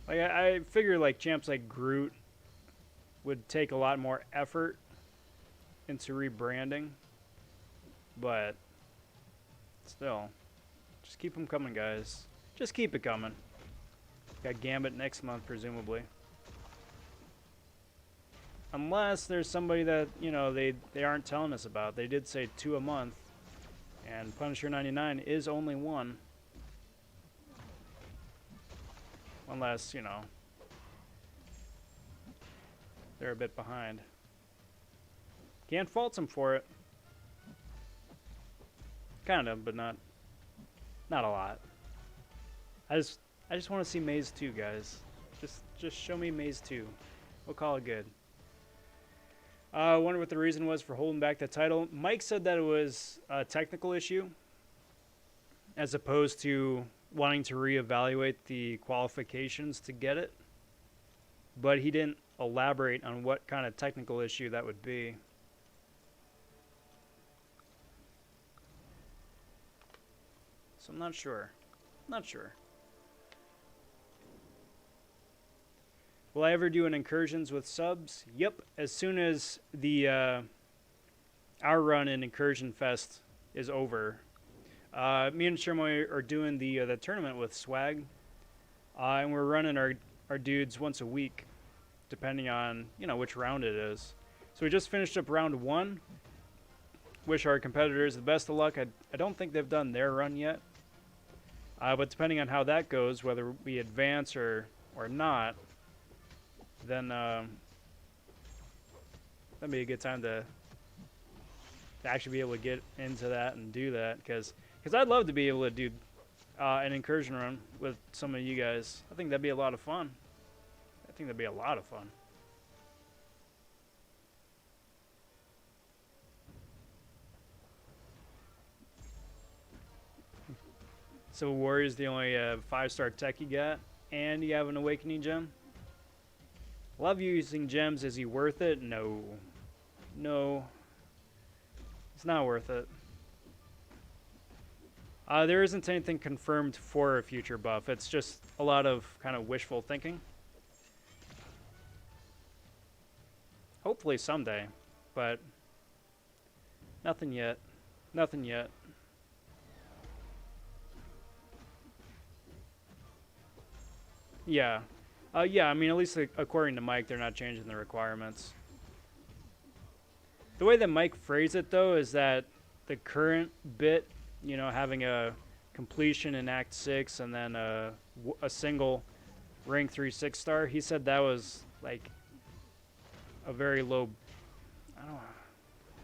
Like, I figure, like, champs like Groot would take a lot more effort into rebranding, but still, just keep them coming, guys. Just keep it coming. Got Gambit next month, presumably. Unless there's somebody that, you know, they aren't telling us about. They did say 2 a month, and Punisher 99 is only 1. Unless, you know, they're a bit behind. Can't fault them for it. Kind of, but not a lot. I just want to see Maze 2, guys. Just show me Maze 2. We'll call it good. I wonder what the reason was for holding back the title. Mike said that it was a technical issue, as opposed to wanting to reevaluate the qualifications to get it. But he didn't elaborate on what kind of technical issue that would be. So I'm not sure. Not sure. Will I ever do an incursions with subs? Yep. As soon as the our run in Incursion Fest is over, me and Shermoy are doing the tournament with Swag, and we're running our dudes once a week, depending on, you know, which round it is. So we just finished up round 1. Wish our competitors the best of luck. I don't think they've done their run yet, but depending on how that goes, whether we advance or not, then that'd be a good time to actually be able to get into that and do that, because I'd love to be able to do an incursion run with some of you guys. I think that'd be a lot of fun. I think that'd be a lot of fun. Civil Warrior is the only 5-star tech you got, and you have an Awakening gem. Love using gems. Is he worth it? No. No. It's not worth it. There isn't anything confirmed for a future buff. It's just a lot of kind of wishful thinking. Hopefully someday, but nothing yet. Nothing yet. Yeah. Yeah, I mean, at least according to Mike, they're not changing the requirements. The way that Mike phrased it, though, is that the current bit, you know, having a completion in Act 6 and then a single rank 3 6-star, he said that was, like, a very low... I don't know.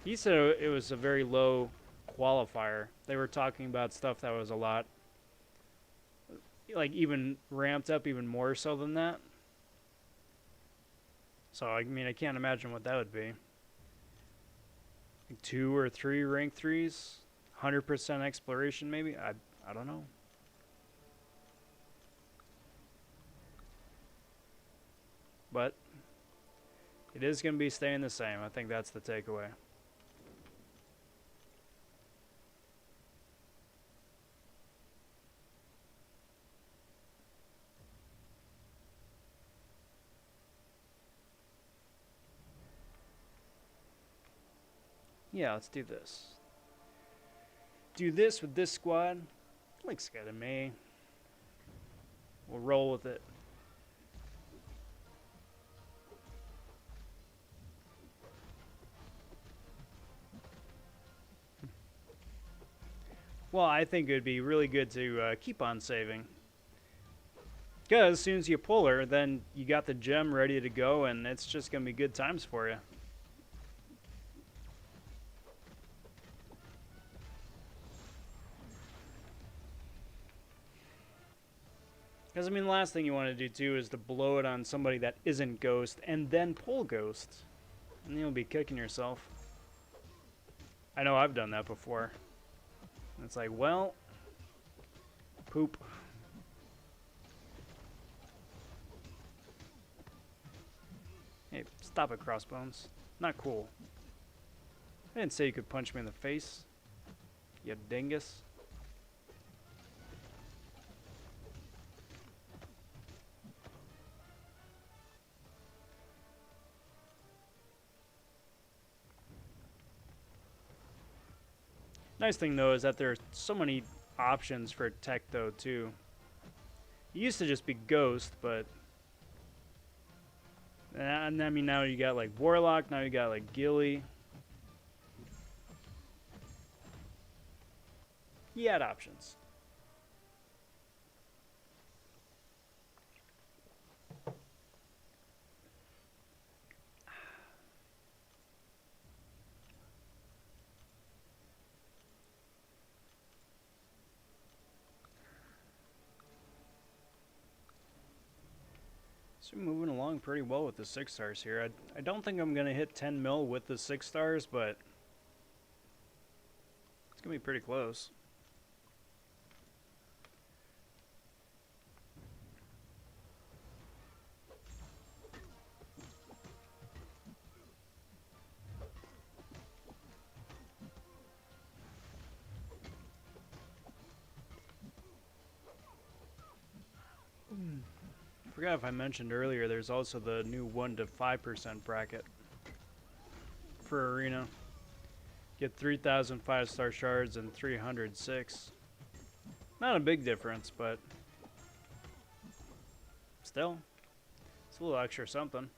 He said it was a very low qualifier. They were talking about stuff that was a lot, like, even ramped up even more so than that. So, I mean, I can't imagine what that would be. Like 2 or 3 rank 3s? 100% exploration, maybe? I don't know. But it is going to be staying the same. I think that's the takeaway. Yeah, let's do this. Do this with this squad. Looks good to me. We'll roll with it. Well, I think it would be really good to keep on saving. Because as soon as you pull her, then you got the gem ready to go, and it's just going to be good times for you. Because, I mean, the last thing you want to do, too, is to blow it on somebody that isn't Ghost, and then pull Ghost. And you'll be kicking yourself. I know I've done that before. It's like, well, poop. Hey, stop it, Crossbones. Not cool. I didn't say you could punch me in the face, you dingus. Nice thing, though, is that there are so many options for tech, though, too. It used to just be Ghost, but... And I mean, now you got, like, Warlock, now you got, like, Gilly. He had options. So moving along pretty well with the 6-stars here. I don't think I'm going to hit 10 mil with the 6-stars, but it's going to be pretty close. I forgot if I mentioned earlier, there's also the new 1 to 5% bracket for Arena. Get 3,000 5-star shards and 306. Not a big difference, but still, it's a little extra something.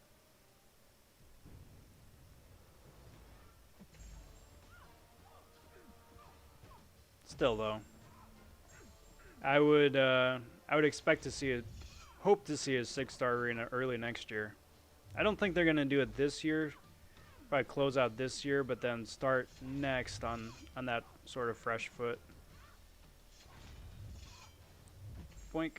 Still, though, I would expect to see it. Hope to see a 6-star arena early next year. I don't think they're going to do it this year. Probably close out this year, but then start next on that sort of fresh foot. Boink.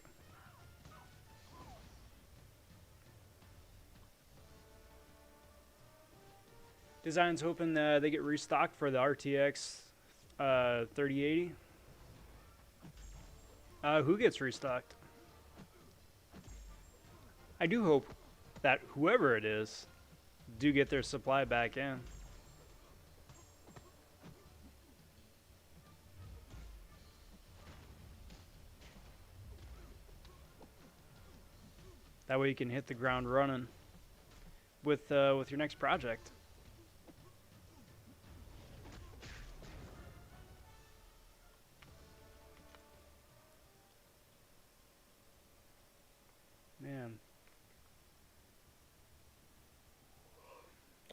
Design's hoping they get restocked for the RTX 3080. Who gets restocked? I do hope that whoever it is do get their supply back in. That way you can hit the ground running with your next project.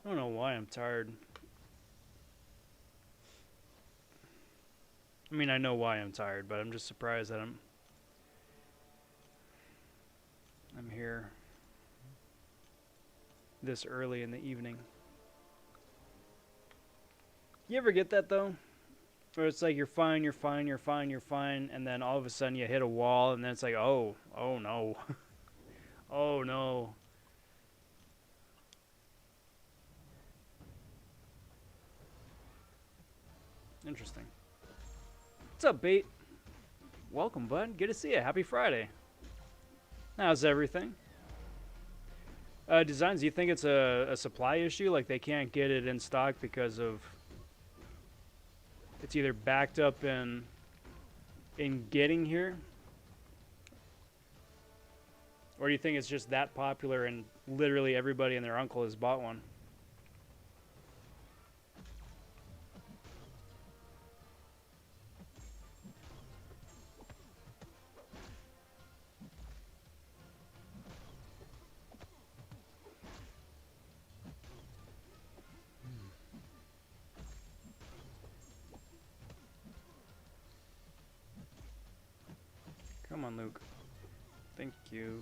I don't know why I'm tired. I mean, I know why I'm tired, but I'm just surprised that I'm here this early in the evening. You ever get that though? Where it's like you're fine, and then all of a sudden you hit a wall, and then it's like, oh no. Oh no. Interesting. What's up, Bait? Welcome, bud. Good to see you. Happy Friday. How's everything? Designs, do you think it's a supply issue? Like they can't get it in stock because of... It's either backed up in getting here? Or do you think it's just that popular and literally everybody and their uncle has bought one? Come on, Luke. Thank you.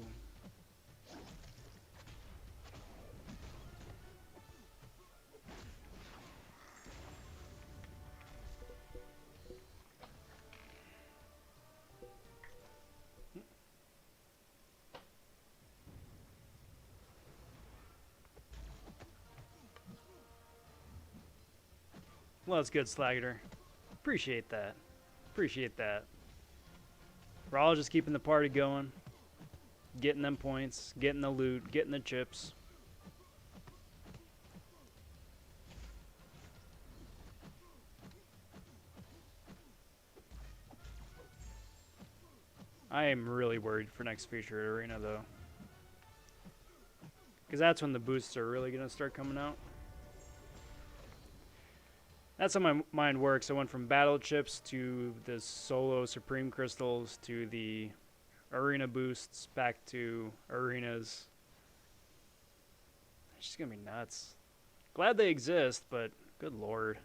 Well, that's good, Slagger. Appreciate that. Appreciate that. We're all just keeping the party going. Getting them points, getting the loot, getting the chips. I am really worried for next feature at Arena, though. Because that's when the boosts are really going to start coming out. That's how my mind works. I went from battle chips to the solo supreme crystals to the arena boosts back to arenas. It's just gonna be nuts. Glad they exist, but good lord.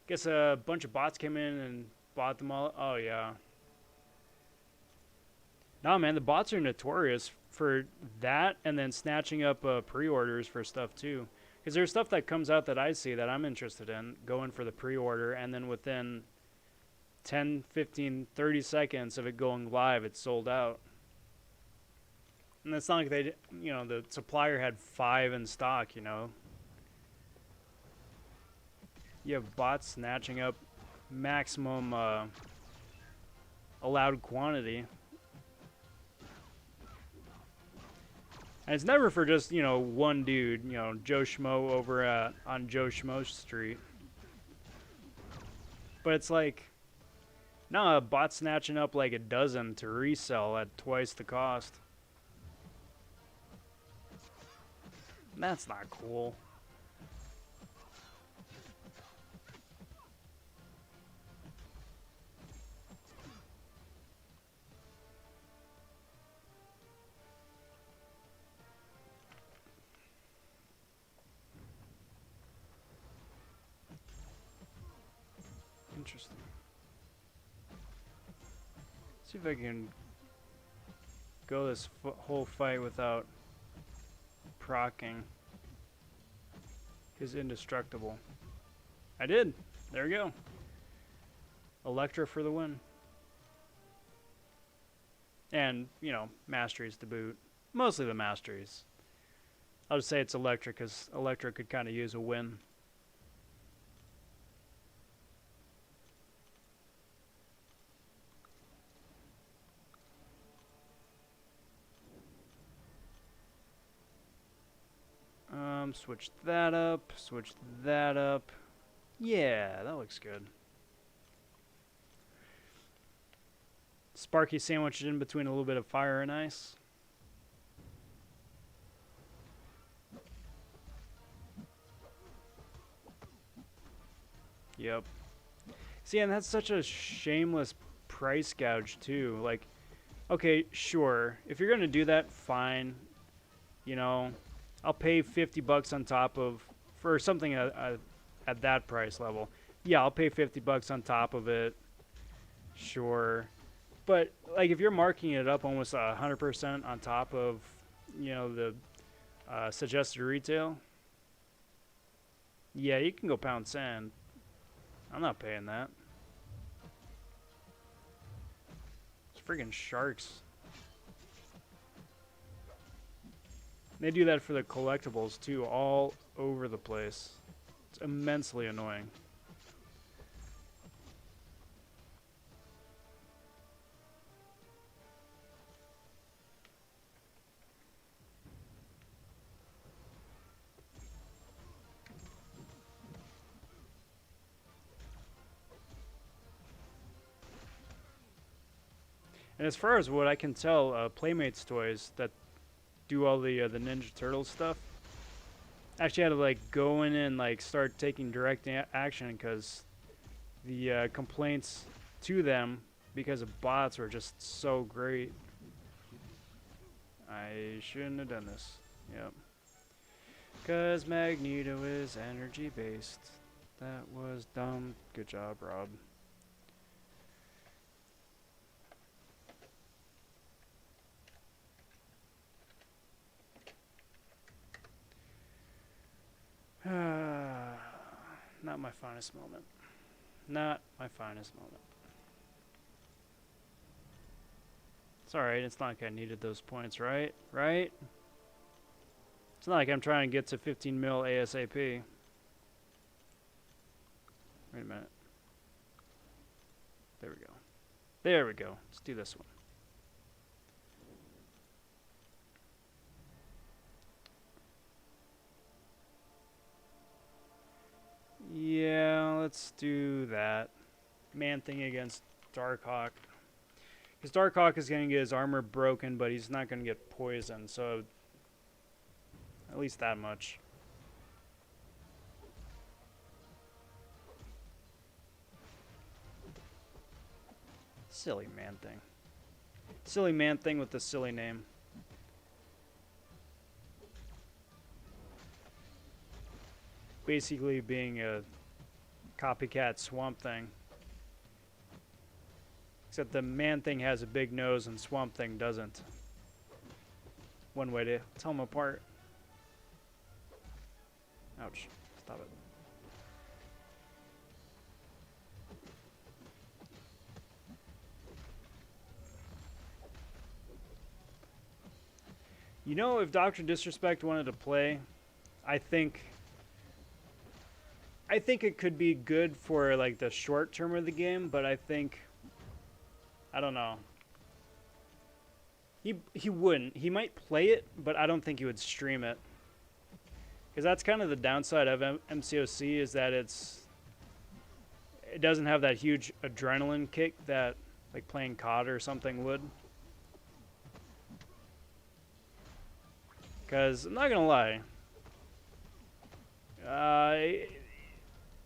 Guess a bunch of bots came in and bought them all. Oh yeah. Nah, man, the bots are notorious for that, and then snatching up pre-orders for stuff too. Because there's stuff that comes out that I see that I'm interested in, going for the pre-order, and then within 10, 15, 30 seconds of it going live, it's sold out. And it's not like they, you know, the supplier had 5 in stock, you know. You have bots snatching up maximum allowed quantity. And it's never for just, you know, one dude, you know, Joe Schmo over on Joe Schmo Street. But it's like, no, a bot snatching up like a dozen to resell at twice the cost. That's not cool. Interesting. See if I can go this whole fight without proccing his indestructible. I did. There we go. Electra for the win. And, you know, masteries to boot. Mostly the masteries. I'll just say it's Electra because Electra could kind of use a win. Switch that up, switch that up. Yeah, that looks good. Sparky sandwiched in between a little bit of fire and ice. Yep. See, and that's such a shameless price gouge too. Like, okay, sure, if you're gonna do that, fine. You know, I'll pay 50 bucks on top of for something at that price level. Yeah, I'll pay 50 bucks on top of it. Sure. But like if you're marking it up almost 100% on top of, you know, the suggested retail, yeah, you can go pound sand. I'm not paying that. It's freaking sharks. They do that for the collectibles too, all over the place. It's immensely annoying. And as far as what I can tell, Playmates toys that do all the Ninja Turtles stuff actually had to like go in and like start taking direct action because the complaints to them because of bots were just so great. I shouldn't have done this. Yep. Because Magneto is energy based. That was dumb. Good job, Rob. Not my finest moment. Not my finest moment. It's alright, it's not like I needed those points, right? Right? It's not like I'm trying to get to 15 mil ASAP. Wait a minute. There we go. There we go. Let's do this one. Yeah, let's do that. Man-Thing against Darkhawk. Because Darkhawk is going to get his armor broken, but he's not going to get poisoned, so at least that much. Silly Man-Thing. Silly Man-Thing with the silly name. Basically being a copycat Swamp Thing. Except the Man-Thing has a big nose and Swamp Thing doesn't. One way to tell them apart. Ouch. Stop it. You know, if Dr. Disrespect wanted to play, I think it could be good for like the short term of the game, but I don't know. He wouldn't. He might play it, but I don't think he would stream it. Because that's kind of the downside of MCOC is that it doesn't have that huge adrenaline kick that like playing COD or something would. Because I'm not gonna lie,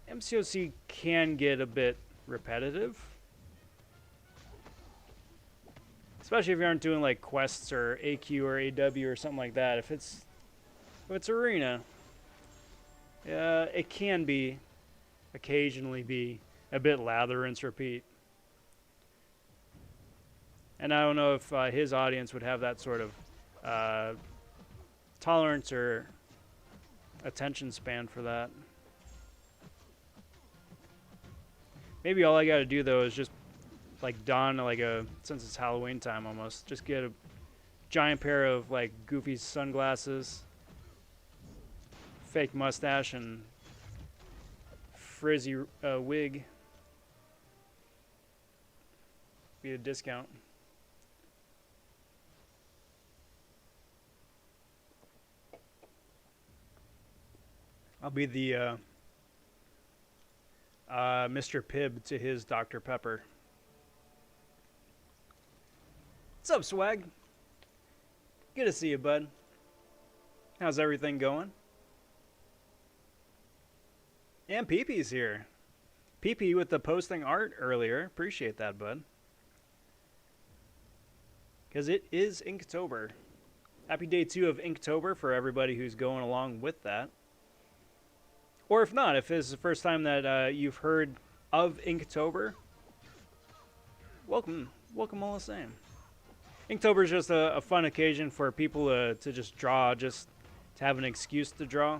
MCOC can get a bit repetitive, especially if you aren't doing like quests or AQ or AW or something like that. If it's arena, it can occasionally be a bit lather, rinse, repeat. And I don't know if his audience would have that sort of tolerance or attention span for that. Maybe all I gotta do though is just like don like since it's Halloween time almost, just get a giant pair of like goofy sunglasses, fake mustache, and frizzy wig. Be a discount. I'll be the Mr. Pibb to his Dr. Pepper. What's up, Swag? Good to see you, bud. How's everything going? And PP here. PP with the posting art earlier. Appreciate that, bud. Because it is Inktober. Happy day 2 of Inktober for everybody who's going along with that. Or if not, if this is the first time that you've heard of Inktober, welcome all the same. Inktober is just a fun occasion for people to just draw, just to have an excuse to draw,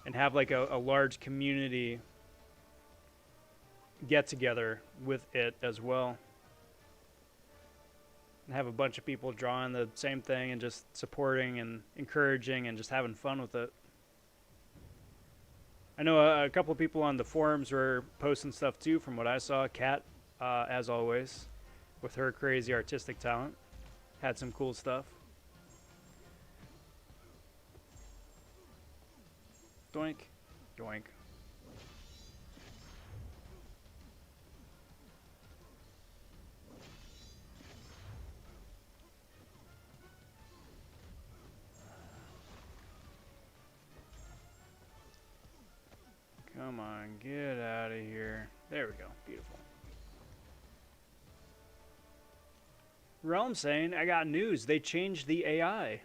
and have like a large community get together with it as well. And have a bunch of people drawing the same thing and just supporting and encouraging and just having fun with it. I know a couple of people on the forums were posting stuff too, from what I saw. Kat, as always, with her crazy artistic talent, had some cool stuff. Doink, doink. Come on, get out of here. There we go. Beautiful. Realm saying, I got news. They changed the AI.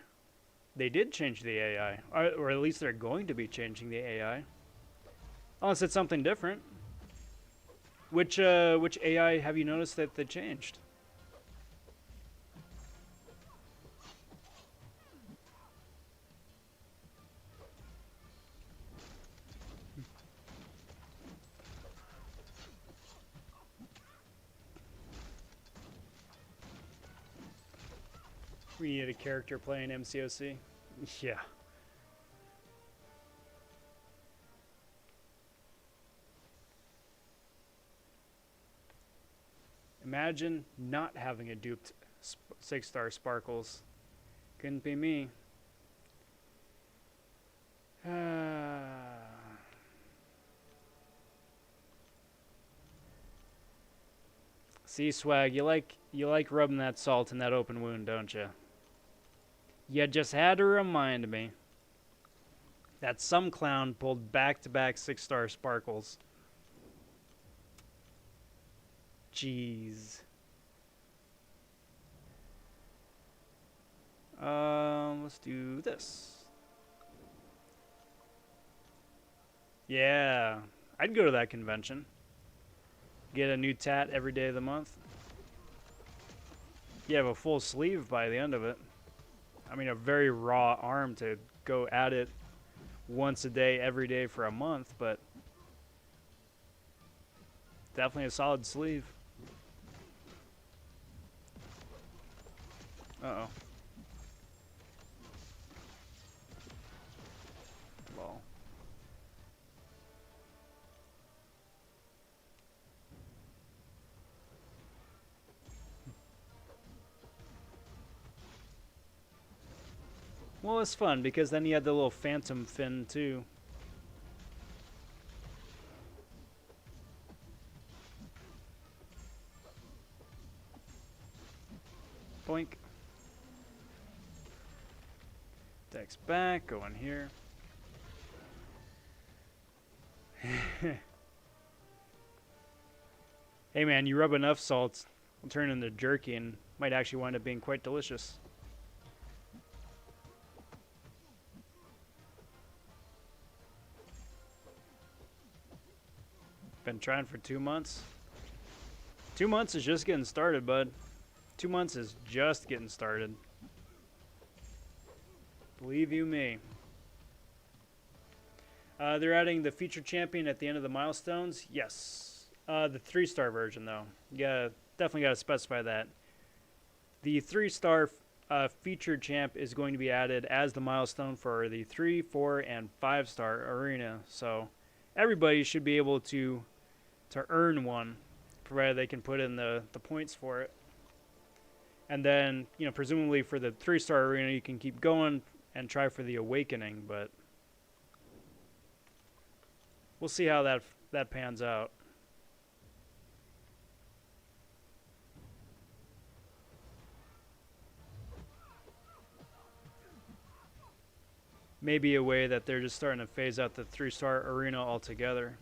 They did change the AI. Or at least they're going to be changing the AI. Unless it's something different. Which AI have you noticed that they changed? We need a character playing MCOC. Yeah. Imagine not having a duped 6-star Sparkles. Couldn't be me. See, Swag, you like rubbing that salt in that open wound, don't you? You just had to remind me that some clown pulled back-to-back 6-star Sparkles. Jeez. Let's do this. Yeah, I'd go to that convention. Get a new tat every day of the month. You have a full sleeve by the end of it. I mean, a very raw arm to go at it once a day, every day for a month, but definitely a solid sleeve. Uh-oh. Well. Well, it's fun because then you had the little phantom fin too. Boink. Dex back, go in here. Hey man, you rub enough salt, it'll turn into jerky and might actually wind up being quite delicious. Been trying for 2 months. 2 months is just getting started, bud. 2 months is just getting started. Believe you me. They're adding the feature champion at the end of the Milestones. Yes. The 3-star version, though. Yeah, definitely got to specify that. The 3-star featured champ is going to be added as the milestone for the 3, 4, and 5-star arena. So everybody should be able to earn one, provided they can put in the points for it. And then, you know, presumably for the 3-star arena, you can keep going and try for the awakening, but we'll see how that pans out. Maybe a way that they're just starting to phase out the 3-star arena altogether.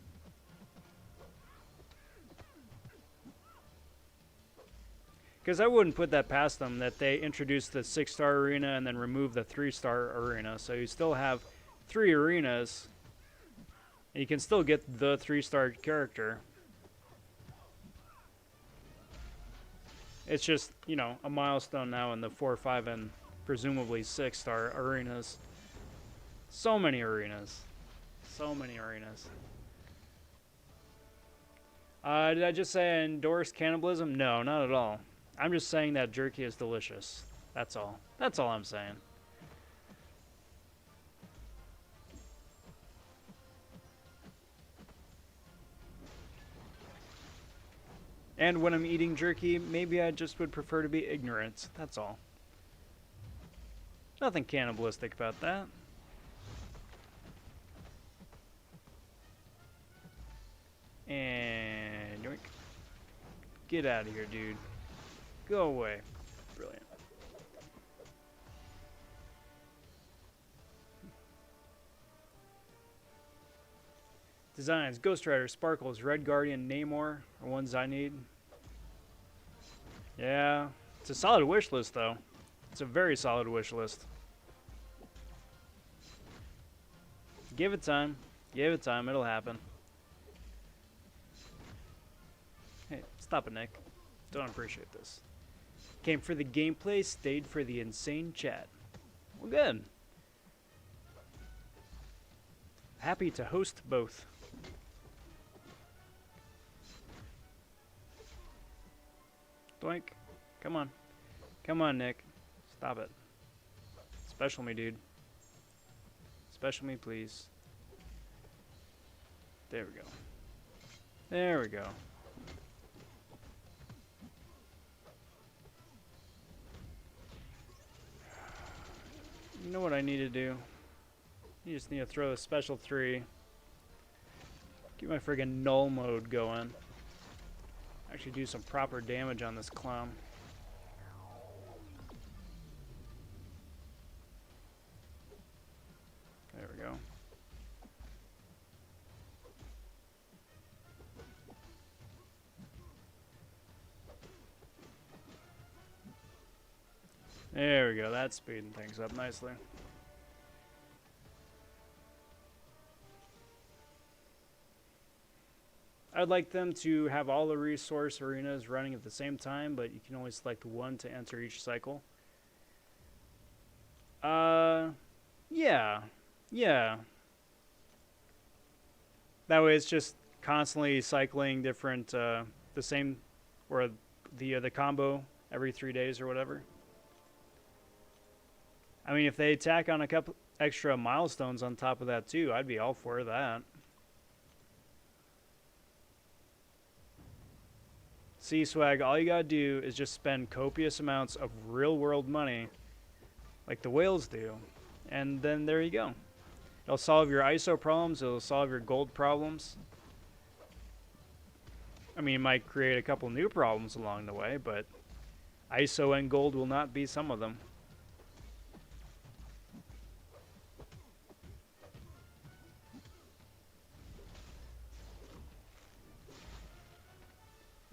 Because I wouldn't put that past them that they introduced the 6-star arena and then remove the 3-star arena. So you still have 3 arenas. And you can still get the 3-star character. It's just, you know, a milestone now in the 4, 5, and presumably 6-star arenas. So many arenas. So many arenas. Did I just say I endorse cannibalism? No, not at all. I'm just saying that jerky is delicious. That's all. That's all I'm saying. And when I'm eating jerky, maybe I just would prefer to be ignorant. That's all. Nothing cannibalistic about that. And yoink. Get out of here, dude. Go away. Brilliant. Designs: Ghost Rider, Sparkles, Red Guardian, Namor are ones I need. Yeah, it's a solid wish list, though. It's a very solid wish list. Give it time. Give it time. It'll happen. Hey, stop it, Nick. Don't appreciate this. Came for the gameplay, stayed for the insane chat. Well, good. Happy to host both. Doink. Come on. Come on, Nick. Stop it. Special me, dude. Special me, please. There we go. There we go. You know what I need to do? You just need to throw a special 3. Get my friggin' null mode going. Actually do some proper damage on this clown. There we go. There we go. That's speeding things up nicely. I'd like them to have all the resource arenas running at the same time, but you can only select one to enter each cycle. Yeah. That way it's just constantly cycling different, the same, or the combo every 3 days or whatever. I mean, if they tack on a couple extra milestones on top of that too, I'd be all for that. See, Swag, all you gotta do is just spend copious amounts of real-world money, like the whales do, and then there you go. It'll solve your ISO problems, it'll solve your gold problems. I mean, it might create a couple new problems along the way, but ISO and gold will not be some of them.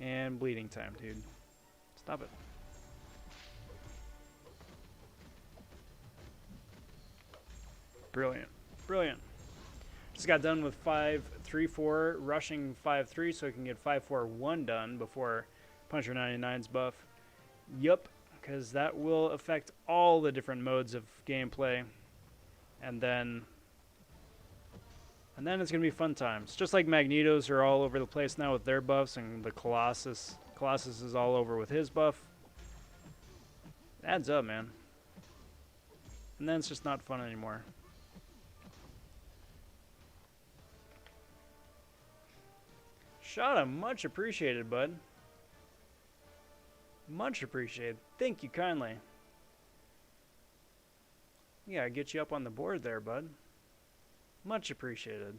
And bleeding time, dude. Stop it. Brilliant. Brilliant. Just got done with 5-3-4, rushing 5-3 so I can get 5-4-1 done before Puncher 99's buff. Yup, because that will affect all the different modes of gameplay. And then it's going to be fun times. Just like Magneto's are all over the place now with their buffs, and the Colossus is all over with his buff. It adds up, man. And then it's just not fun anymore. Shada, much appreciated, bud. Much appreciated. Thank you kindly. Yeah, I get you up on the board there, bud. Much appreciated.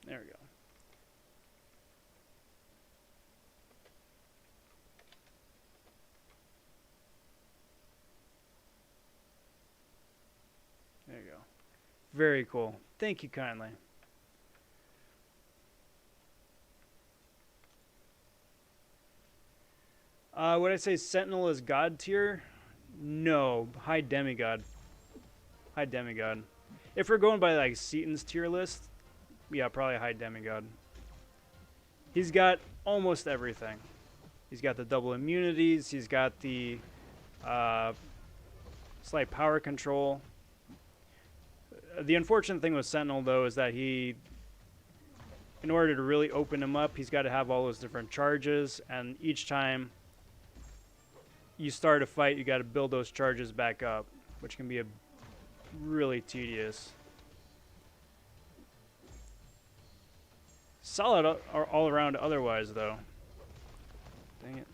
There we go. Very cool. Thank you kindly. Would I say Sentinel is God tier? No, high demigod. High demigod. If we're going by like Seaton's tier list, yeah, probably high demigod. He's got almost everything. He's got the double immunities. He's got the slight power control. The unfortunate thing with Sentinel, though, is that he, in order to really open him up, he's got to have all those different charges, and each time you start a fight, you got to build those charges back up, which can be really tedious. Solid all around otherwise, though. Dang it.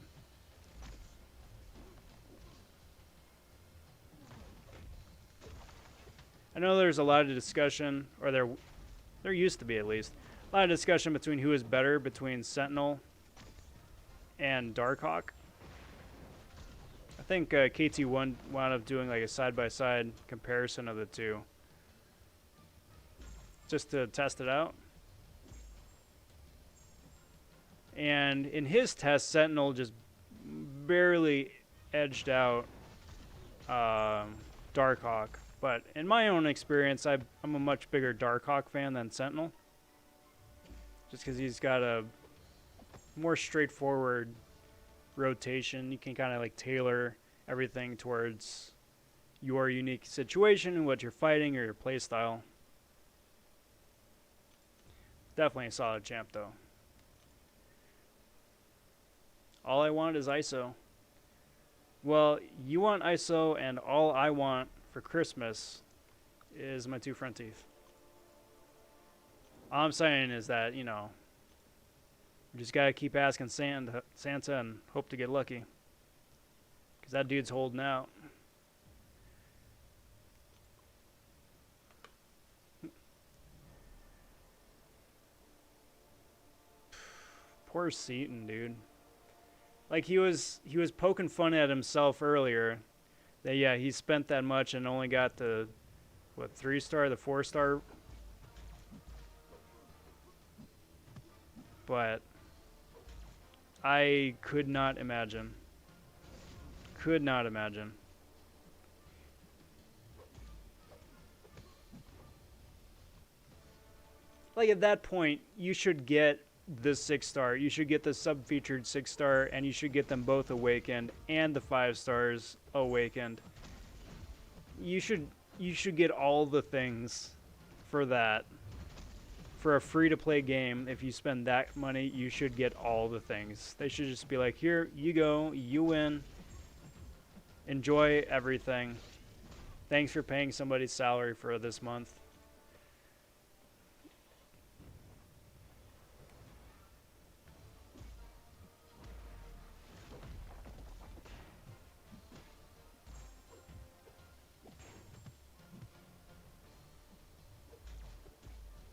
I know there's a lot of discussion, or there used to be at least, a lot of discussion between who is better between Sentinel and Darkhawk. I think KT1 wound up doing like a side-by-side comparison of the two, just to test it out. And in his test, Sentinel just barely edged out Darkhawk. But in my own experience, I'm a much bigger Darkhawk fan than Sentinel. Just because he's got a more straightforward rotation. You can kind of like tailor everything towards your unique situation and what you're fighting or your playstyle. Definitely a solid champ, though. All I want is ISO. Well, you want ISO, and all I want for Christmas is my 2 front teeth. All I'm saying is that, you know, you just gotta keep asking Santa and hope to get lucky. Because that dude's holding out. Poor Seaton, dude. Like, he was poking fun at himself earlier. That, yeah, he spent that much and only got the, what, 3-star, the 4-star? But I could not imagine. Could not imagine. Like, at that point, you should get the 6-star. You should get the sub-featured 6-star, and you should get them both awakened and the 5 stars awakened. You should get all the things for that. For a free-to-play game, if you spend that money, you should get all the things. They should just be like, here, you go, you win. Enjoy everything. Thanks for paying somebody's salary for this month.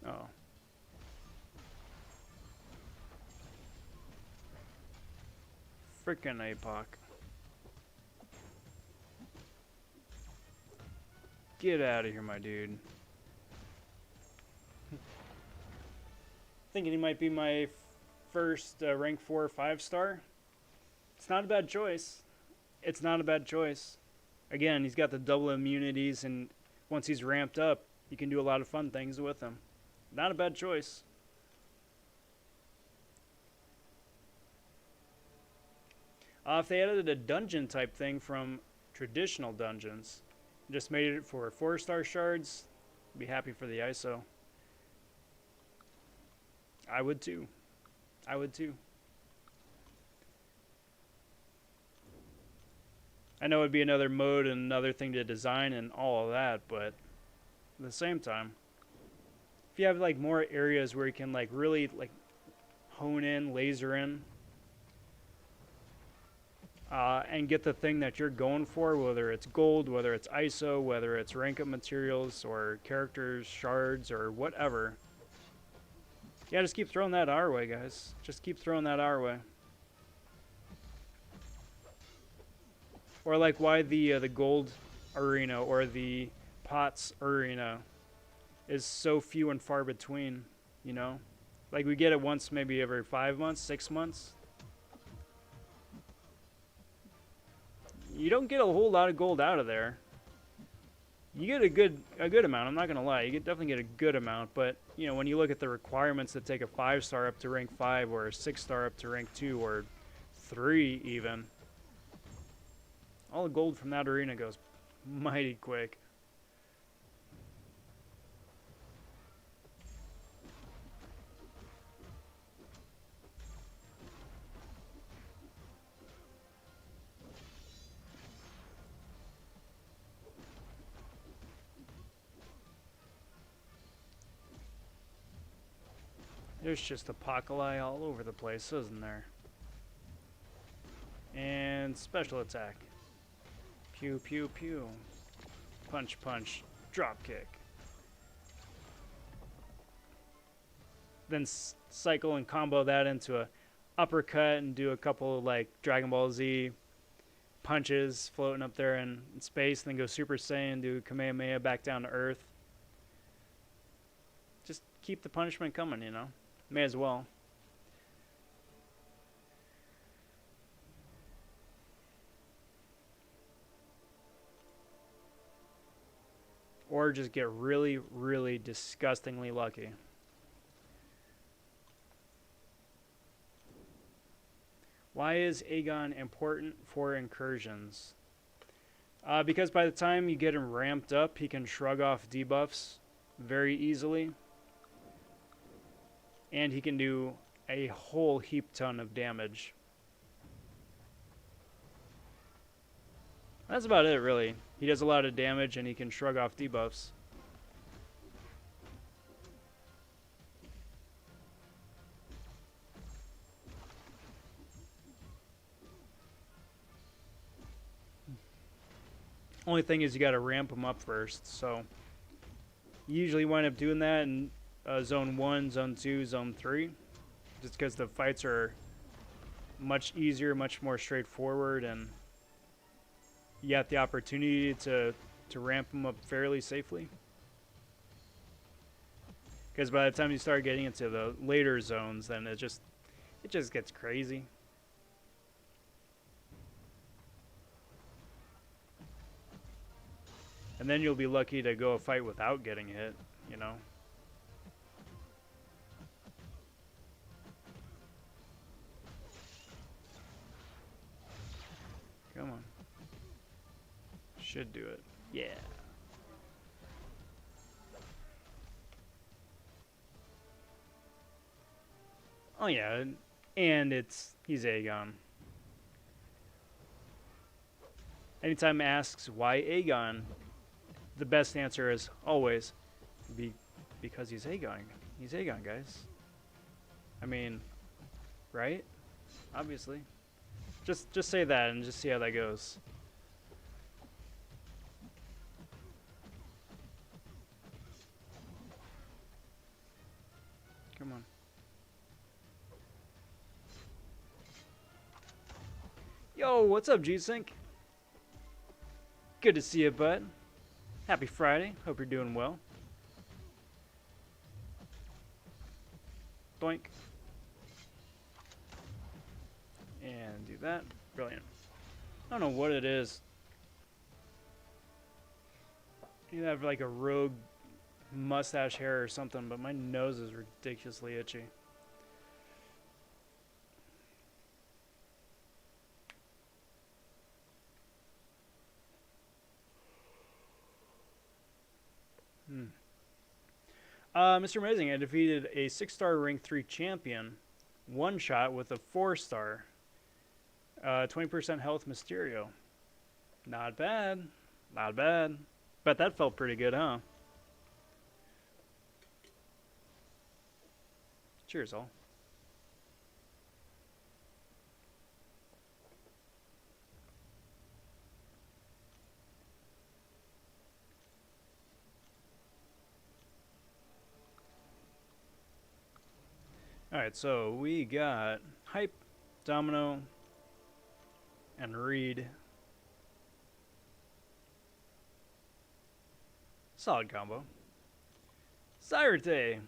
Oh. Frickin' APOC. Get out of here, my dude. Thinking he might be my first rank 4 or 5-star. It's not a bad choice. It's not a bad choice. Again, he's got the double immunities, and once he's ramped up, you can do a lot of fun things with him. Not a bad choice. If they added a dungeon type thing from traditional dungeons, just made it for 4-star shards, I'd be happy for the ISO. I would too. I would too. I know it'd be another mode and another thing to design and all of that, but at the same time, if you have like more areas where you can like really like hone in, laser in, and get the thing that you're going for, whether it's gold, whether it's ISO, whether it's rank up materials or characters, shards, or whatever. Yeah, just keep throwing that our way, guys. Just keep throwing that our way. Or like why the gold arena or the pots arena is so few and far between, you know? Like, we get it once maybe every 5 months, 6 months. You don't get a whole lot of gold out of there. You get a good amount, I'm not going to lie. You definitely get a good amount, but, you know, when you look at the requirements that take a 5-star up to rank 5 or a 6-star up to rank 2 or 3 even, all the gold from that arena goes mighty quick. There's just apocalypse all over the place, isn't there? And special attack. Pew, pew, pew. Punch, punch. Drop kick. Then cycle and combo that into a uppercut and do a couple like Dragon Ball Z punches floating up there in space, and then go Super Saiyan, do Kamehameha back down to Earth. Just keep the punishment coming, you know? May as well. Or just get really, really disgustingly lucky. Why is Aegon important for incursions? Because by the time you get him ramped up, he can shrug off debuffs very easily. And he can do a whole heap ton of damage. That's about it, really. He does a lot of damage and he can shrug off debuffs. Only thing is you got to ramp him up first, so you usually wind up doing that in Zone 1, Zone 2, Zone 3, just because the fights are much easier, much more straightforward, and you got the opportunity to ramp them up fairly safely. Because by the time you start getting into the later zones, then it just gets crazy. And then you'll be lucky to go a fight without getting hit, you know? Come on. Should do it. Yeah. Oh yeah, and he's Aegon. Anytime asks why Aegon, the best answer is always because he's Aegon. He's Aegon, guys. I mean, right? Obviously. Just say that and just see how that goes. Come on. Yo, what's up, G-Sync? Good to see you, bud. Happy Friday. Hope you're doing well. Doink. And do that. Brilliant. I don't know what it is. You have like a rogue mustache hair or something, but my nose is ridiculously itchy. Mr. Amazing, I defeated a 6-star rank 3 champion, one shot with a 4-star, 20% health Mysterio. Not bad, not bad. Bet that felt pretty good, huh? Cheers, all. Alright, so we got Hype, Domino, and Reed. Solid combo. Cyrate!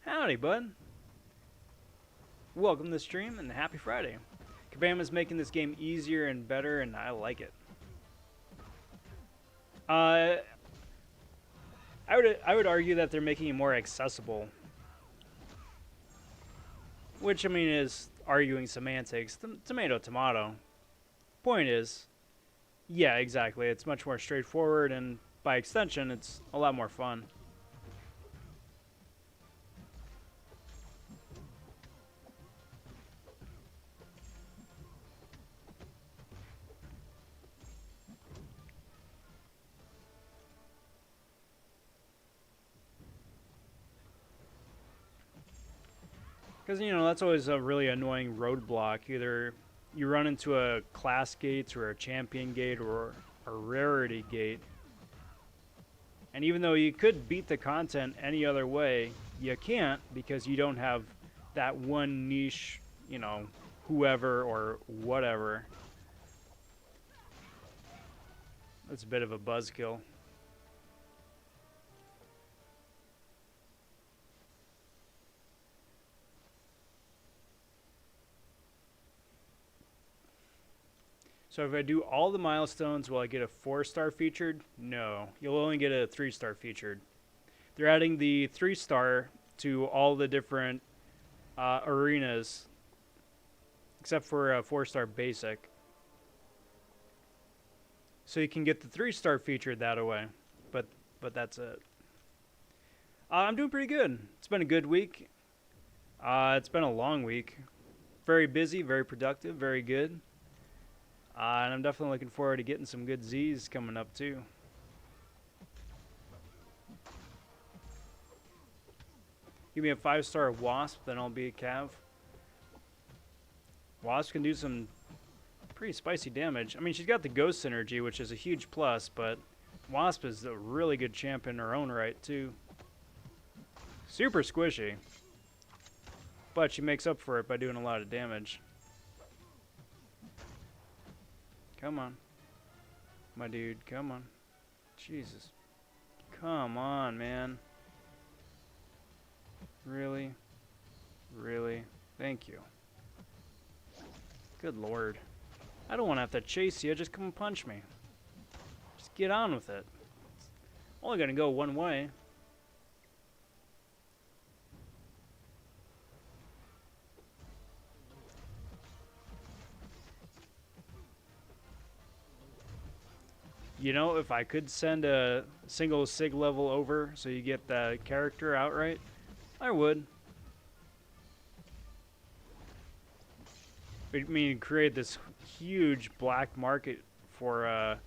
Howdy, bud. Welcome to the stream and happy Friday. Kabama's making this game easier and better, and I like it. I would argue that they're making it more accessible. Which, I mean, is arguing semantics. Tomato, tomato. Point is, yeah, exactly. It's much more straightforward, and by extension, it's a lot more fun. Because, you know, that's always a really annoying roadblock. Either you run into a class gate or a champion gate or a rarity gate. And even though you could beat the content any other way, you can't because you don't have that one niche, you know, whoever or whatever. That's a bit of a buzzkill. So if I do all the milestones, will I get a 4-star featured? No, you'll only get a 3-star featured. They're adding the 3-star to all the different arenas, except for a 4-star basic. So you can get the 3-star featured that way, but that's it. I'm doing pretty good. It's been a good week. It's been a long week. Very busy, very productive, very good. And I'm definitely looking forward to getting some good Z's coming up too. Give me a 5-star Wasp, then I'll be a Cav. Wasp can do some pretty spicy damage. I mean, she's got the Ghost Synergy, which is a huge plus, but Wasp is a really good champ in her own right too. Super squishy. But she makes up for it by doing a lot of damage. Come on. My dude, come on. Jesus. Come on, man. Really? Really? Thank you. Good lord. I don't want to have to chase you. Just come and punch me. Just get on with it. It's only going to go one way. You know, if I could send a single sig level over so you get the character outright, I would. I mean, create this huge black market for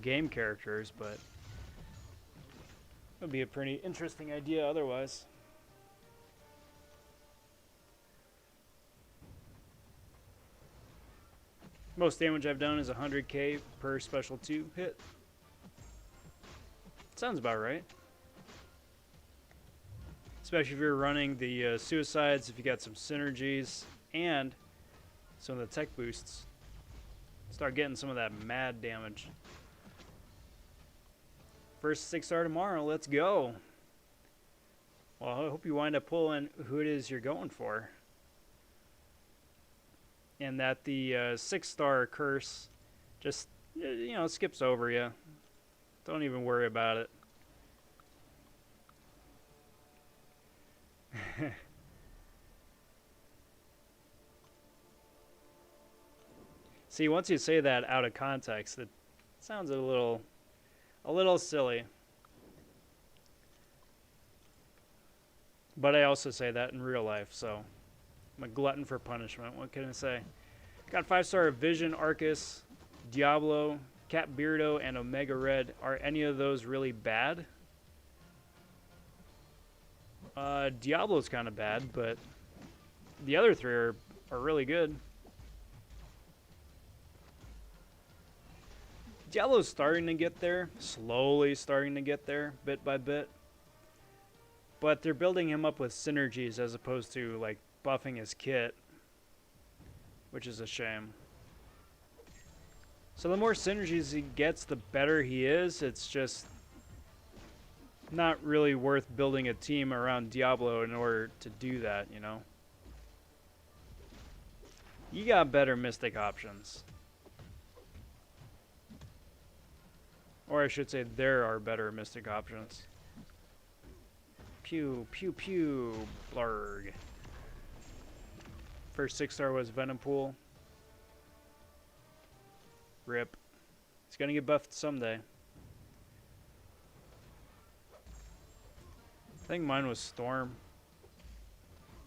game characters, but it would be a pretty interesting idea otherwise. Most damage I've done is 100k per special 2 hit. Sounds about right. Especially if you're running the suicides, if you got some synergies, and some of the tech boosts. Start getting some of that mad damage. First 6-star tomorrow, let's go. Well, I hope you wind up pulling who it is you're going for. And that the 6-star curse just, you know, skips over you. Don't even worry about it. See, once you say that out of context, it sounds a little silly. But I also say that in real life, so I'm a glutton for punishment. What can I say? Got 5-star Vision, Arcus, Diablo, Cat Beardo, and Omega Red. Are any of those really bad? Diablo's kind of bad, but the other 3 are really good. Diablo's starting to get there, slowly starting to get there, bit by bit. But they're building him up with synergies as opposed to, like, buffing his kit, which is a shame. So the more synergies he gets, the better he is. It's just not really worth building a team around Diablo in order to do that, you know? You got better Mystic options. Or I should say there are better Mystic options. Pew, pew, pew, blurg. First 6-star was Venompool. Rip. He's gonna get buffed someday. I think mine was Storm.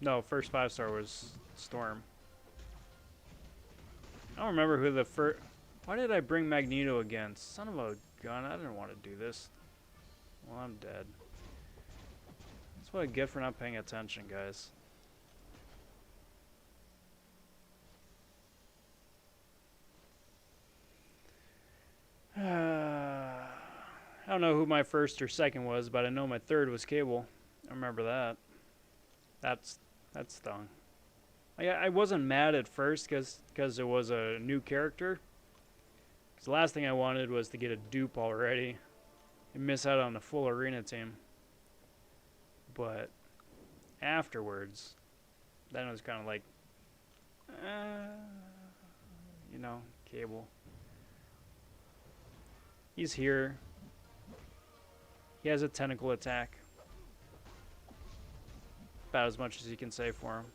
No, first 5-star was Storm. I don't remember who the first... Why did I bring Magneto again? Son of a gun, I didn't want to do this. Well, I'm dead. That's what I get for not paying attention, guys. I don't know who my first or second was, but I know my third was Cable. I remember that. That stung. I wasn't mad at first because it was a new character. Because the last thing I wanted was to get a dupe already and miss out on the full arena team. But afterwards, then it was kind of like, you know, Cable. He's here. He has a tentacle attack. About as much as you can say for him.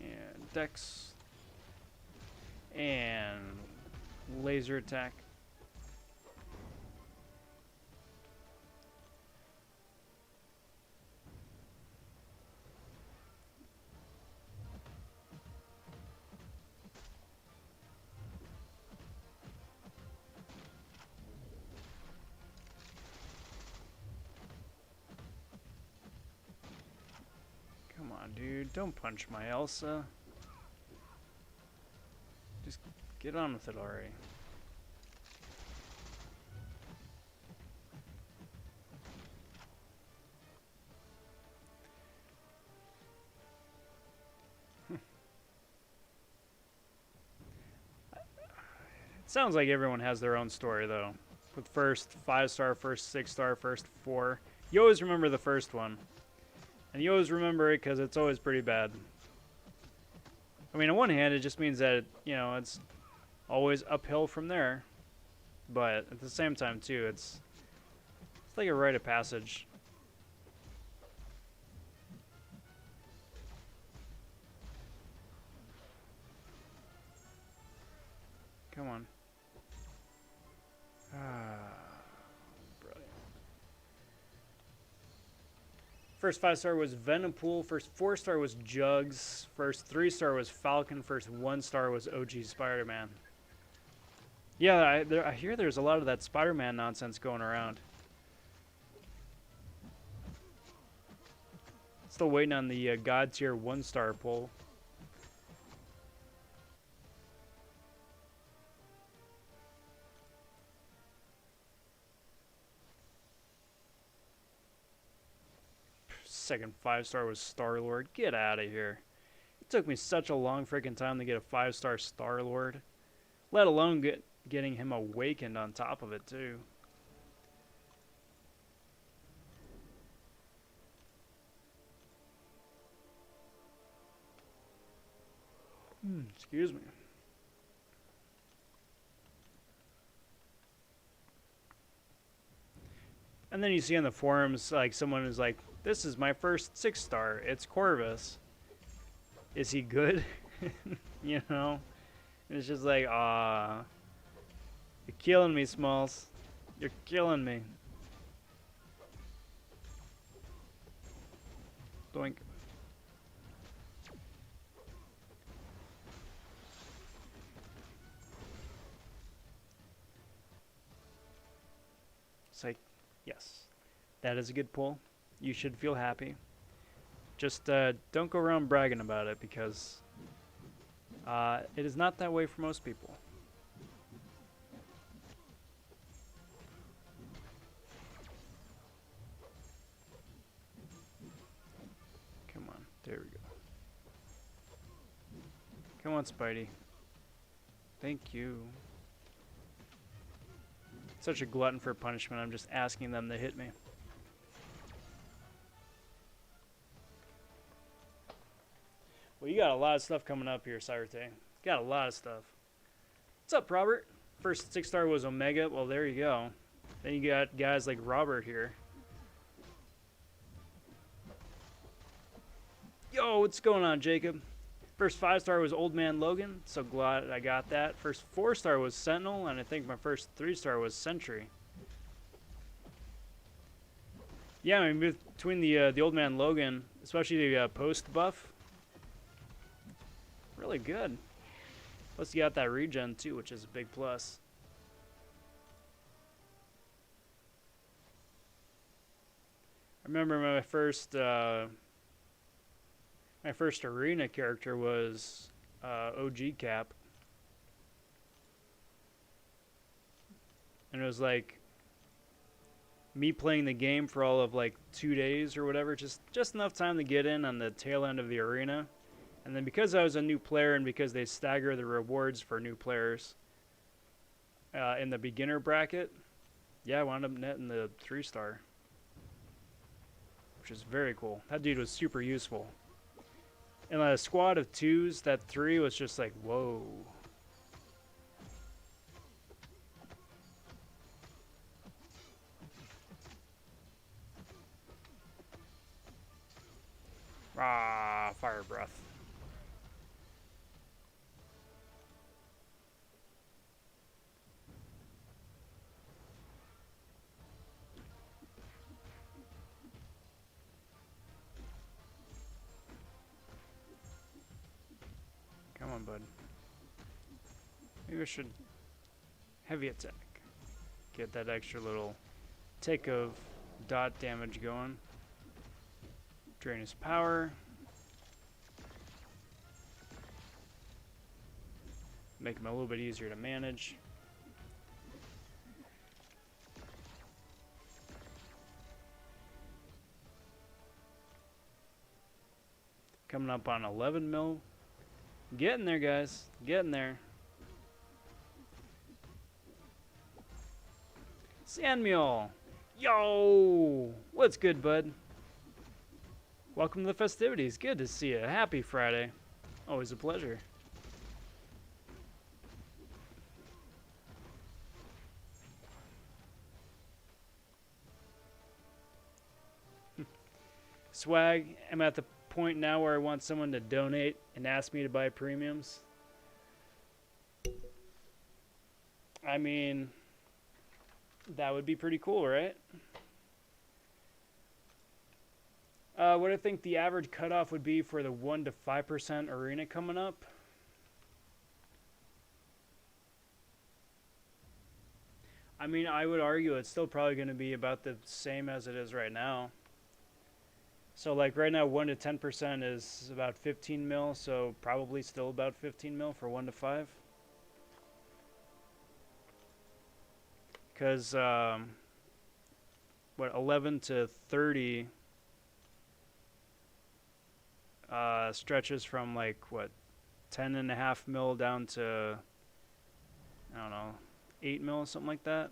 And Dex. And laser attack. Come on, dude. Don't punch my Elsa. Just get on with it already. Sounds like everyone has their own story, though. With first 5-star, first 6-star, first 4. You always remember the first one. And you always remember it because it's always pretty bad. I mean, on one hand, it just means that, you know, it's always uphill from there. But at the same time, too, it's like a rite of passage. Come on. Brilliant. First 5-star was Venompool. First 4-star was Jugs. First 3-star was Falcon. First 1-star was OG Spider-Man. Yeah, I hear there's a lot of that Spider-Man nonsense going around. Still waiting on the God tier 1-star pull. Second 5-star was Star-Lord. Get out of here. It took me such a long freaking time to get a 5-star Star-Lord. Let alone getting him awakened on top of it, too. Excuse me. And then you see on the forums, like, someone is like, this is my first 6-star. It's Corvus. Is he good? You know? And it's just like, you're killing me, Smalls. You're killing me. Doink. It's like, yes, that is a good pull. You should feel happy. Just don't go around bragging about it because it is not that way for most people. There we go. Come on, Spidey. Thank you. Such a glutton for punishment. I'm just asking them to hit me. Well, you got a lot of stuff coming up here, Cyrate. Got a lot of stuff. What's up, Robert? First 6-star was Omega. Well, there you go. Then you got guys like Robert here. Yo, what's going on, Jacob? First 5-star was Old Man Logan. So glad I got that. First 4-star was Sentinel, and I think my first 3-star was Sentry. Yeah, I mean, between the Old Man Logan, especially the post buff, really good. Plus you got that regen too, which is a big plus. I remember my first arena character was OG Cap, and it was like me playing the game for all of like 2 days or whatever, just enough time to get in on the tail end of the arena. And then because I was a new player and because they stagger the rewards for new players in the beginner bracket, yeah, I wound up netting the 3-star, which is very cool. That dude was super useful. In a squad of 2s, that 3 was just like, whoa. Ah, fire breath. Come on, bud. Maybe I should heavy attack. Get that extra little tick of dot damage going. Drain his power. Make him a little bit easier to manage. Coming up on 11 mil. Getting there, guys. Getting there. Samuel. Yo! What's good, bud? Welcome to the festivities. Good to see you. Happy Friday. Always a pleasure. Swag, I'm at the point now where I want someone to donate and ask me to buy premiums. I mean, that would be pretty cool, right? What I think the average cutoff would be for the 1 to 5% arena coming up. I mean, I would argue it's still probably going to be about the same as it is right now. So like right now 1 to 10% is about 15 mil, so probably still about 15 mil for 1 to 5. Because what, 11 to 30 stretches from like what, 10.5 mil down to, I don't know, 8 mil, something like that.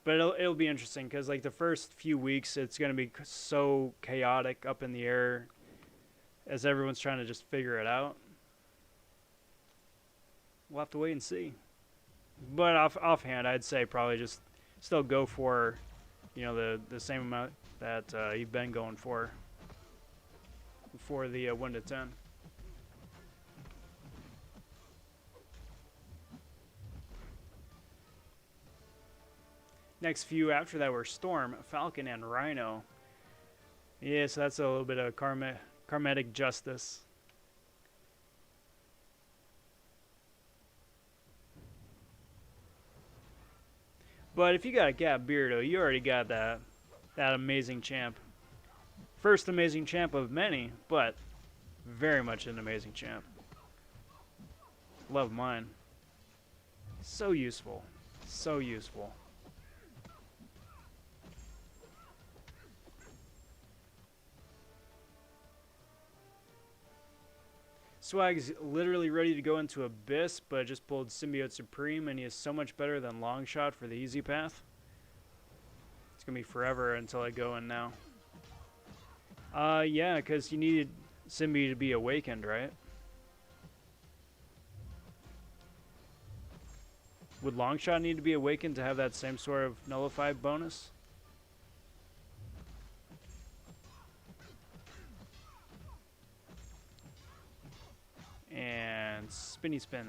But it'll be interesting because like the first few weeks it's going to be so chaotic up in the air as everyone's trying to just figure it out. We'll have to wait and see. But offhand, I'd say probably just still go for, you know, the same amount that you've been going for the 1 to 10. Next few after that were Storm, Falcon, and Rhino. Yeah, so that's a little bit of karmatic justice. But if you got a Gap Beardo, you already got that amazing champ. First amazing champ of many, but very much an amazing champ. Love mine. So useful. So useful. Swag's literally ready to go into Abyss, but just pulled Symbiote Supreme, and he is so much better than Longshot for the easy path. It's going to be forever until I go in now. Yeah, because you needed Symbi to be awakened, right? Would Longshot need to be awakened to have that same sort of nullify bonus? And spinny spin.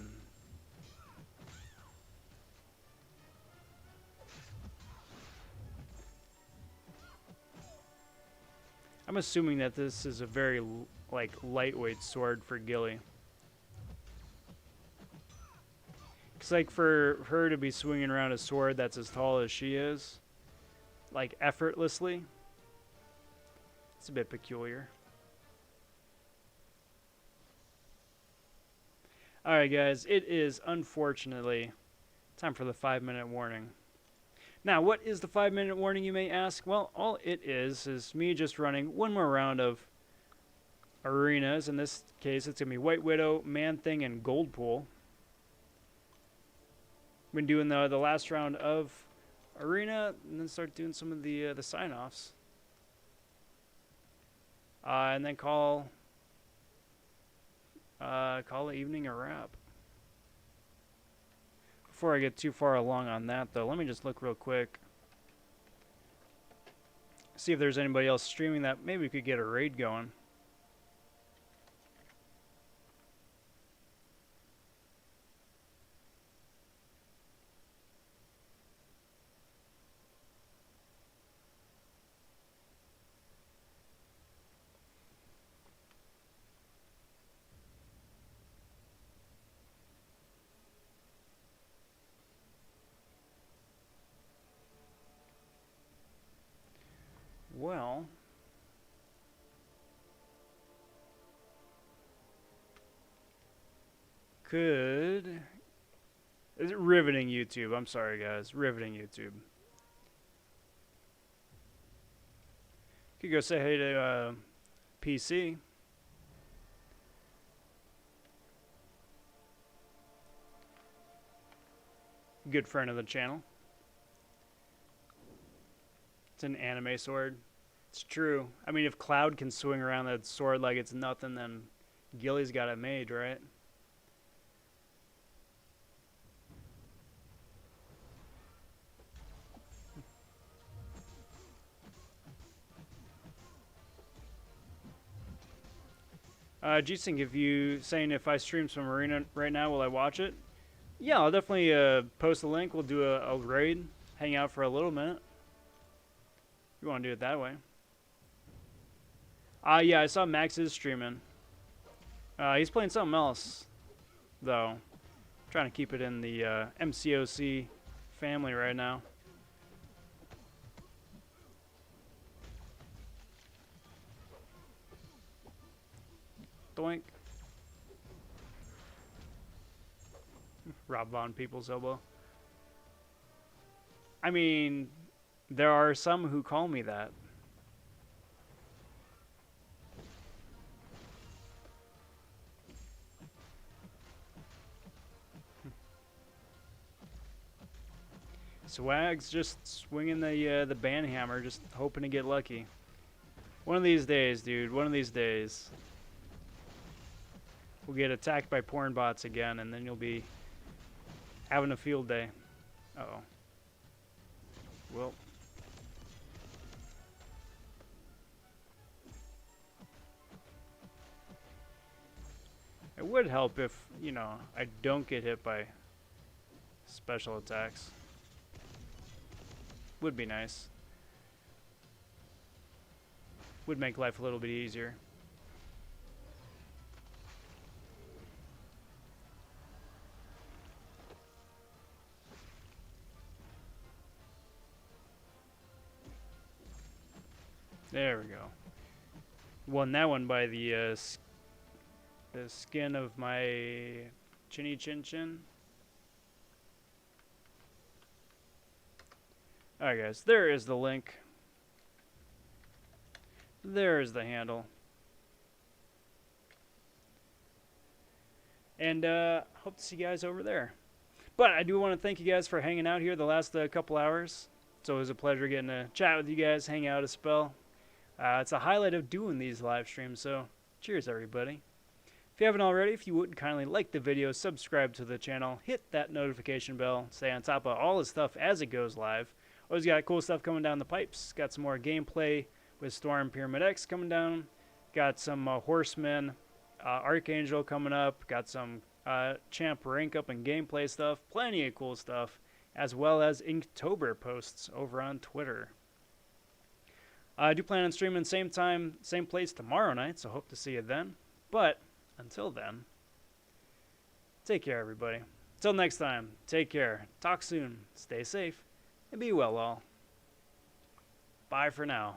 I'm assuming that this is a very like lightweight sword for Gilly. It's like for her to be swinging around a sword that's as tall as she is, like effortlessly, it's a bit peculiar. Alright guys, it is unfortunately time for the 5-minute warning. Now, what is the 5-minute warning, you may ask? Well, all it is me just running one more round of arenas. In this case, it's going to be White Widow, Man-Thing, and Gold Pool. Been doing the last round of arena, and then start doing some of the sign-offs. And then call the evening a wrap. Before I get too far along on that, though, let me just look real quick. See if there's anybody else streaming that maybe we could get a raid going. Well, is it riveting YouTube? I'm sorry, guys. Riveting YouTube. Could go say hey to PC. Good friend of the channel. It's an anime sword. It's true. I mean, if Cloud can swing around that sword like it's nothing, then Gilly's got it made, right? G-Sync, if you saying if I stream some arena right now, will I watch it? Yeah, I'll definitely post a link. We'll do a raid, hang out for a little minute. You want to do it that way? Yeah, I saw Max is streaming. He's playing something else, though. I'm trying to keep it in the MCOC family right now. Doink. Rob Von People's elbow. I mean, there are some who call me that. Swag's just swinging the band hammer, just hoping to get lucky. One of these days, dude. One of these days. We'll get attacked by porn bots again, and then you'll be having a field day. Uh-oh. Well. It would help if, you know, I don't get hit by special attacks. Would be nice. Would make life a little bit easier. There we go. Won that one by the skin of my chinny chin chin. Alright guys, there is the link. There is the handle. And hope to see you guys over there. But I do want to thank you guys for hanging out here the last couple hours. It's always a pleasure getting to chat with you guys, hang out a spell. It's a highlight of doing these live streams, so cheers, everybody. If you haven't already, if you wouldn't kindly like the video, subscribe to the channel, hit that notification bell, stay on top of all the stuff as it goes live. Always got cool stuff coming down the pipes. Got some more gameplay with Storm Pyramid X coming down. Got some Horsemen, Archangel coming up. Got some Champ rank up and gameplay stuff. Plenty of cool stuff, as well as Inktober posts over on Twitter. I do plan on streaming same time, same place tomorrow night, so hope to see you then. But until then, take care, everybody. Until next time, take care. Talk soon. Stay safe. And be well, all. Bye for now.